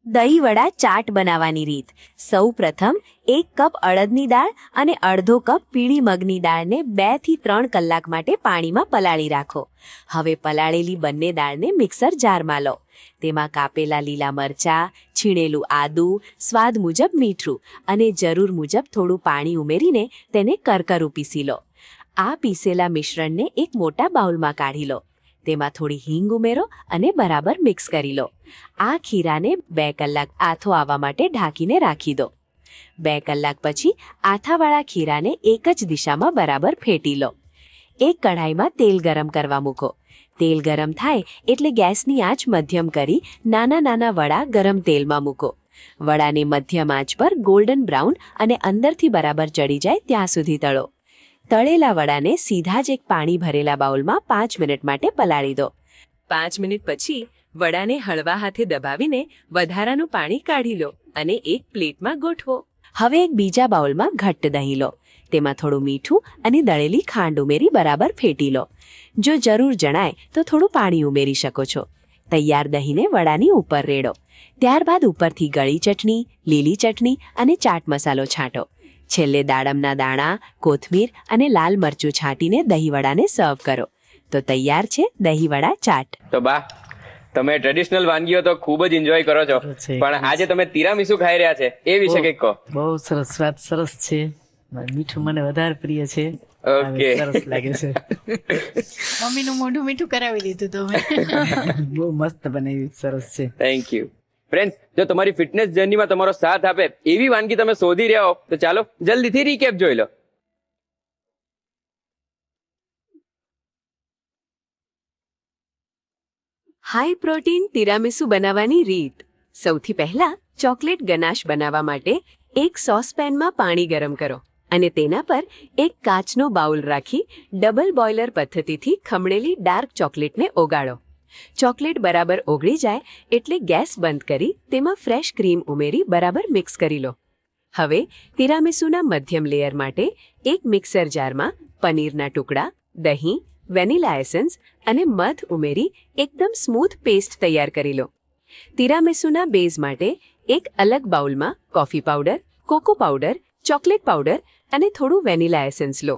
દહીંવડા ચાટ બનાવવાની રીત. સૌ પ્રથમ 1 કપ અડદની દાળ અને અડધો કપ પીળી મગની દાળને 2 થી 3 કલાક માટે પાણીમાં પલાળી રાખો. હવે પલાળેલી બંને દાળને મિક્સર જારમાં લો. તેમાં કાપેલા લીલા મરચાં, છીણેલું આદું, સ્વાદ મુજબ મીઠું અને જરૂર મુજબ થોડું પાણી ઉમેરીને તેને કરકરું પીસી લો. આ પીસેલા મિશ્રણને એક મોટા બાઉલમાં કાઢી લો. તેમાં થોડી હિંગ ઉમેરો અને બરાબર મિક્સ કરી લો. આ ખીરાને 2 કલાક આથો આવવા માટે ઢાંકીને રાખી દો. 2 કલાક પછી આથાવાળા ખીરાને એક જ દિશામાં બરાબર ફેટી લો. એક કઢાઈમાં તેલ ગરમ કરવા મૂકો. તેલ ગરમ થાય એટલે ગેસની આંચ મધ્યમ કરી નાના નાના વડા ગરમ તેલમાં મૂકો. વડાને મધ્યમ આંચ પર ગોલ્ડન બ્રાઉન અને અંદરથી બરાબર ચડી જાય ત્યાં સુધી તળો. તળેલા વડાને સીધા જ એક પાણી ભરેલા બાઉલમાં 5 મિનિટ માટે પલાળી દો. 5 મિનિટ પછી વડાને હળવા હાથે દબાવીને વધારાનું પાણી કાઢી લો અને એક પ્લેટમાં ગોઠવો. હવે એક બીજા બાઉલમાં ઘટ્ટ દહીં લો. તેમાં થોડું મીઠું અને દળેલી ખાંડ ઉમેરી બરાબર ફેટી લો. જો જરૂર જણાય તો થોડું પાણી ઉમેરી શકો છો. તૈયાર દહીંને વડાની ઉપર રેડો. ત્યારબાદ ઉપરથી ગળી ચટણી, લીલી ચટણી અને ચાટ મસાલો છાંટો. છેલ્લે દાડમના દાણા, કોથમીર અને લાલ મરચું છાંટીને દહીંવડાને સર્વ કરો. તો તૈયાર છે દહીંવડા ચાટ. તો બા, તમે ટ્રેડિશનલ વાનગીઓ તો ખૂબ જ એન્જોય કરો છો, પણ આજે તમે તિરામીસુ ખાઈ રહ્યા છે એ વિશે કંઈક કહો. બહુ સરસ, સ્વાદ સરસ છે. મીઠું મને વધારે પ્રિય છે. ઓકે, સરસ લાગે છે. મમ્મીનું મોઢું મીઠું કરાવી દીધું તમે. બહુ મસ્ત બનાવી, સરસ છે. Thank you. ફ્રેન્ડ્સ, જો તમારી ફિટનેસ જર્નીમાં તમારો સાથ આપે એવી વાનગી તમે શોધી રહ્યા હો તો ચાલો જલ્દીથી રીકેપ જોઈ લો. હાઈ પ્રોટીન તિરામીસુ બનાવવાની રીત. સૌથી પહેલા ચોકલેટ ગનાશ બનાવવા માટે એક સોસપેનમાં પાણી ગરમ કરો અને તેના પર એક કાચનો બાઉલ રાખી ડબલ બોઇલર પદ્ધતિથી ખમણેલી ડાર્ક ચોકલેટને ઓગાળો. ચોકલેટ બરાબર ઓગળી જાય એટલે ગેસ બંધ કરી તેમાં ફ્રેશ ક્રીમ ઉમેરી બરાબર મિક્સ કરી લો. હવે તિરામીસુના મધ્યમ લેયર માટે એક મિક્સર જારમાં પનીરના ટુકડા, દહીં, વેનીલા એસન્સ અને મધ ઉમેરી એકદમ સ્મૂથ પેસ્ટ તૈયાર કરી લો. તિરામીસુના બેઝ માટે એક અલગ બાઉલમાં coffee powder, cocoa powder, chocolate powder અને થોડું વેનીલા એસન્સ લો.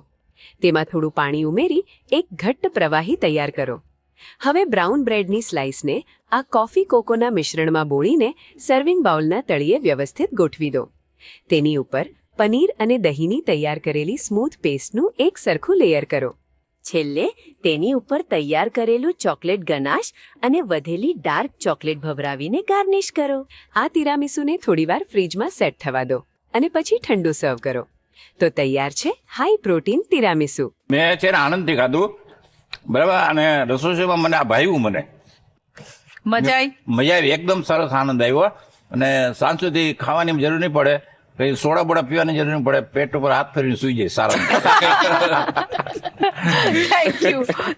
તેમાં થોડું પાણી ઉમેરી એક ઘટ્ટ પ્રવાહી તૈયાર કરો. હવે બ્રાઉન બ્રેડની સ્લાઇસને આ કોફી કોકોના મિશ્રણમાં બોળીને સર્વિંગ બાઉલના તળિયે વ્યવસ્થિત ગોઠવી દો. તેની ઉપર પનીર અને દહીંની તૈયાર કરેલી સ્મૂથ પેસ્ટનું એક સરખું લેયર કરો. છેલ્લે તેની ઉપર તૈયાર કરેલું ચોકલેટ ગનાશ અને વધેલી ડાર્ક ચોકલેટ ભભરાવીને ગાર્નિશ કરો. આ તિરામીસુને થોડીવાર ફ્રીજમાં સેટ થવા દો અને પછી ઠંડુ સર્વ કરો. તો તૈયાર છે હાઈ પ્રોટીન તિરામીસુ. મેં છે ને આનંદથી ખાધું, બરાબર. અને રસોઈમાં મને આ ભાવ્યું, મને મજા આવી, એકદમ સરસ આનંદ આવ્યો. અને સાંજ સુધી ખાવાની જરૂર નહીં પડે, કઈ સોડા બોડા પીવાની જરૂર નહીં પડે, પેટ ઉપર હાથ ફેરીને સુઈ જાય સારા.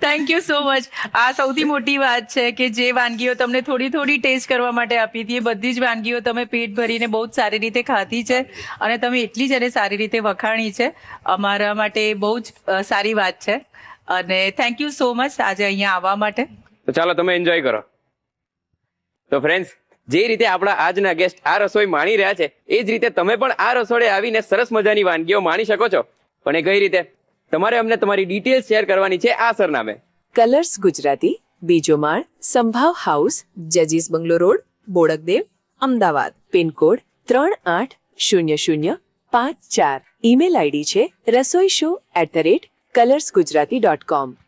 Thank you so much. આ સૌથી મોટી વાત છે કે જે વાનગીઓ તમને થોડી થોડી ટેસ્ટ કરવા માટે આપી હતી એ બધી જ વાનગીઓ તમે પેટ ભરીને બહુ જ સારી રીતે ખાધી છે અને તમે એટલી જ એને સારી રીતે વખાણી છે. અમારા માટે બહુ જ સારી વાત છે અને થેન્ક યુ સો મચ આજે અહીંયા આવવા માટે. તો ચાલો તમે એન્જોય કરો. તો ફ્રેન્ડ્સ, જે રીતે આપણા આજના ગેસ્ટ આ રસોઈ માણી રહ્યા છે એ જ રીતે તમે પણ આ રસોડે આવીને સરસ મજાની વાનગીઓ માણી શકો છો. પણ એ કઈ રીતે? તમારે અમને તમારી ડિટેલ્સ શેર કરવાની છે આ સરનામે. કલર્સ ગુજરાતી, બીજો માળ, સંભાવ હાઉસ, જજીસ bungalow road, Bodakdev, Ahmedabad. Pincode 380054. Email ID છે rasoishow@colorsgujarati.com.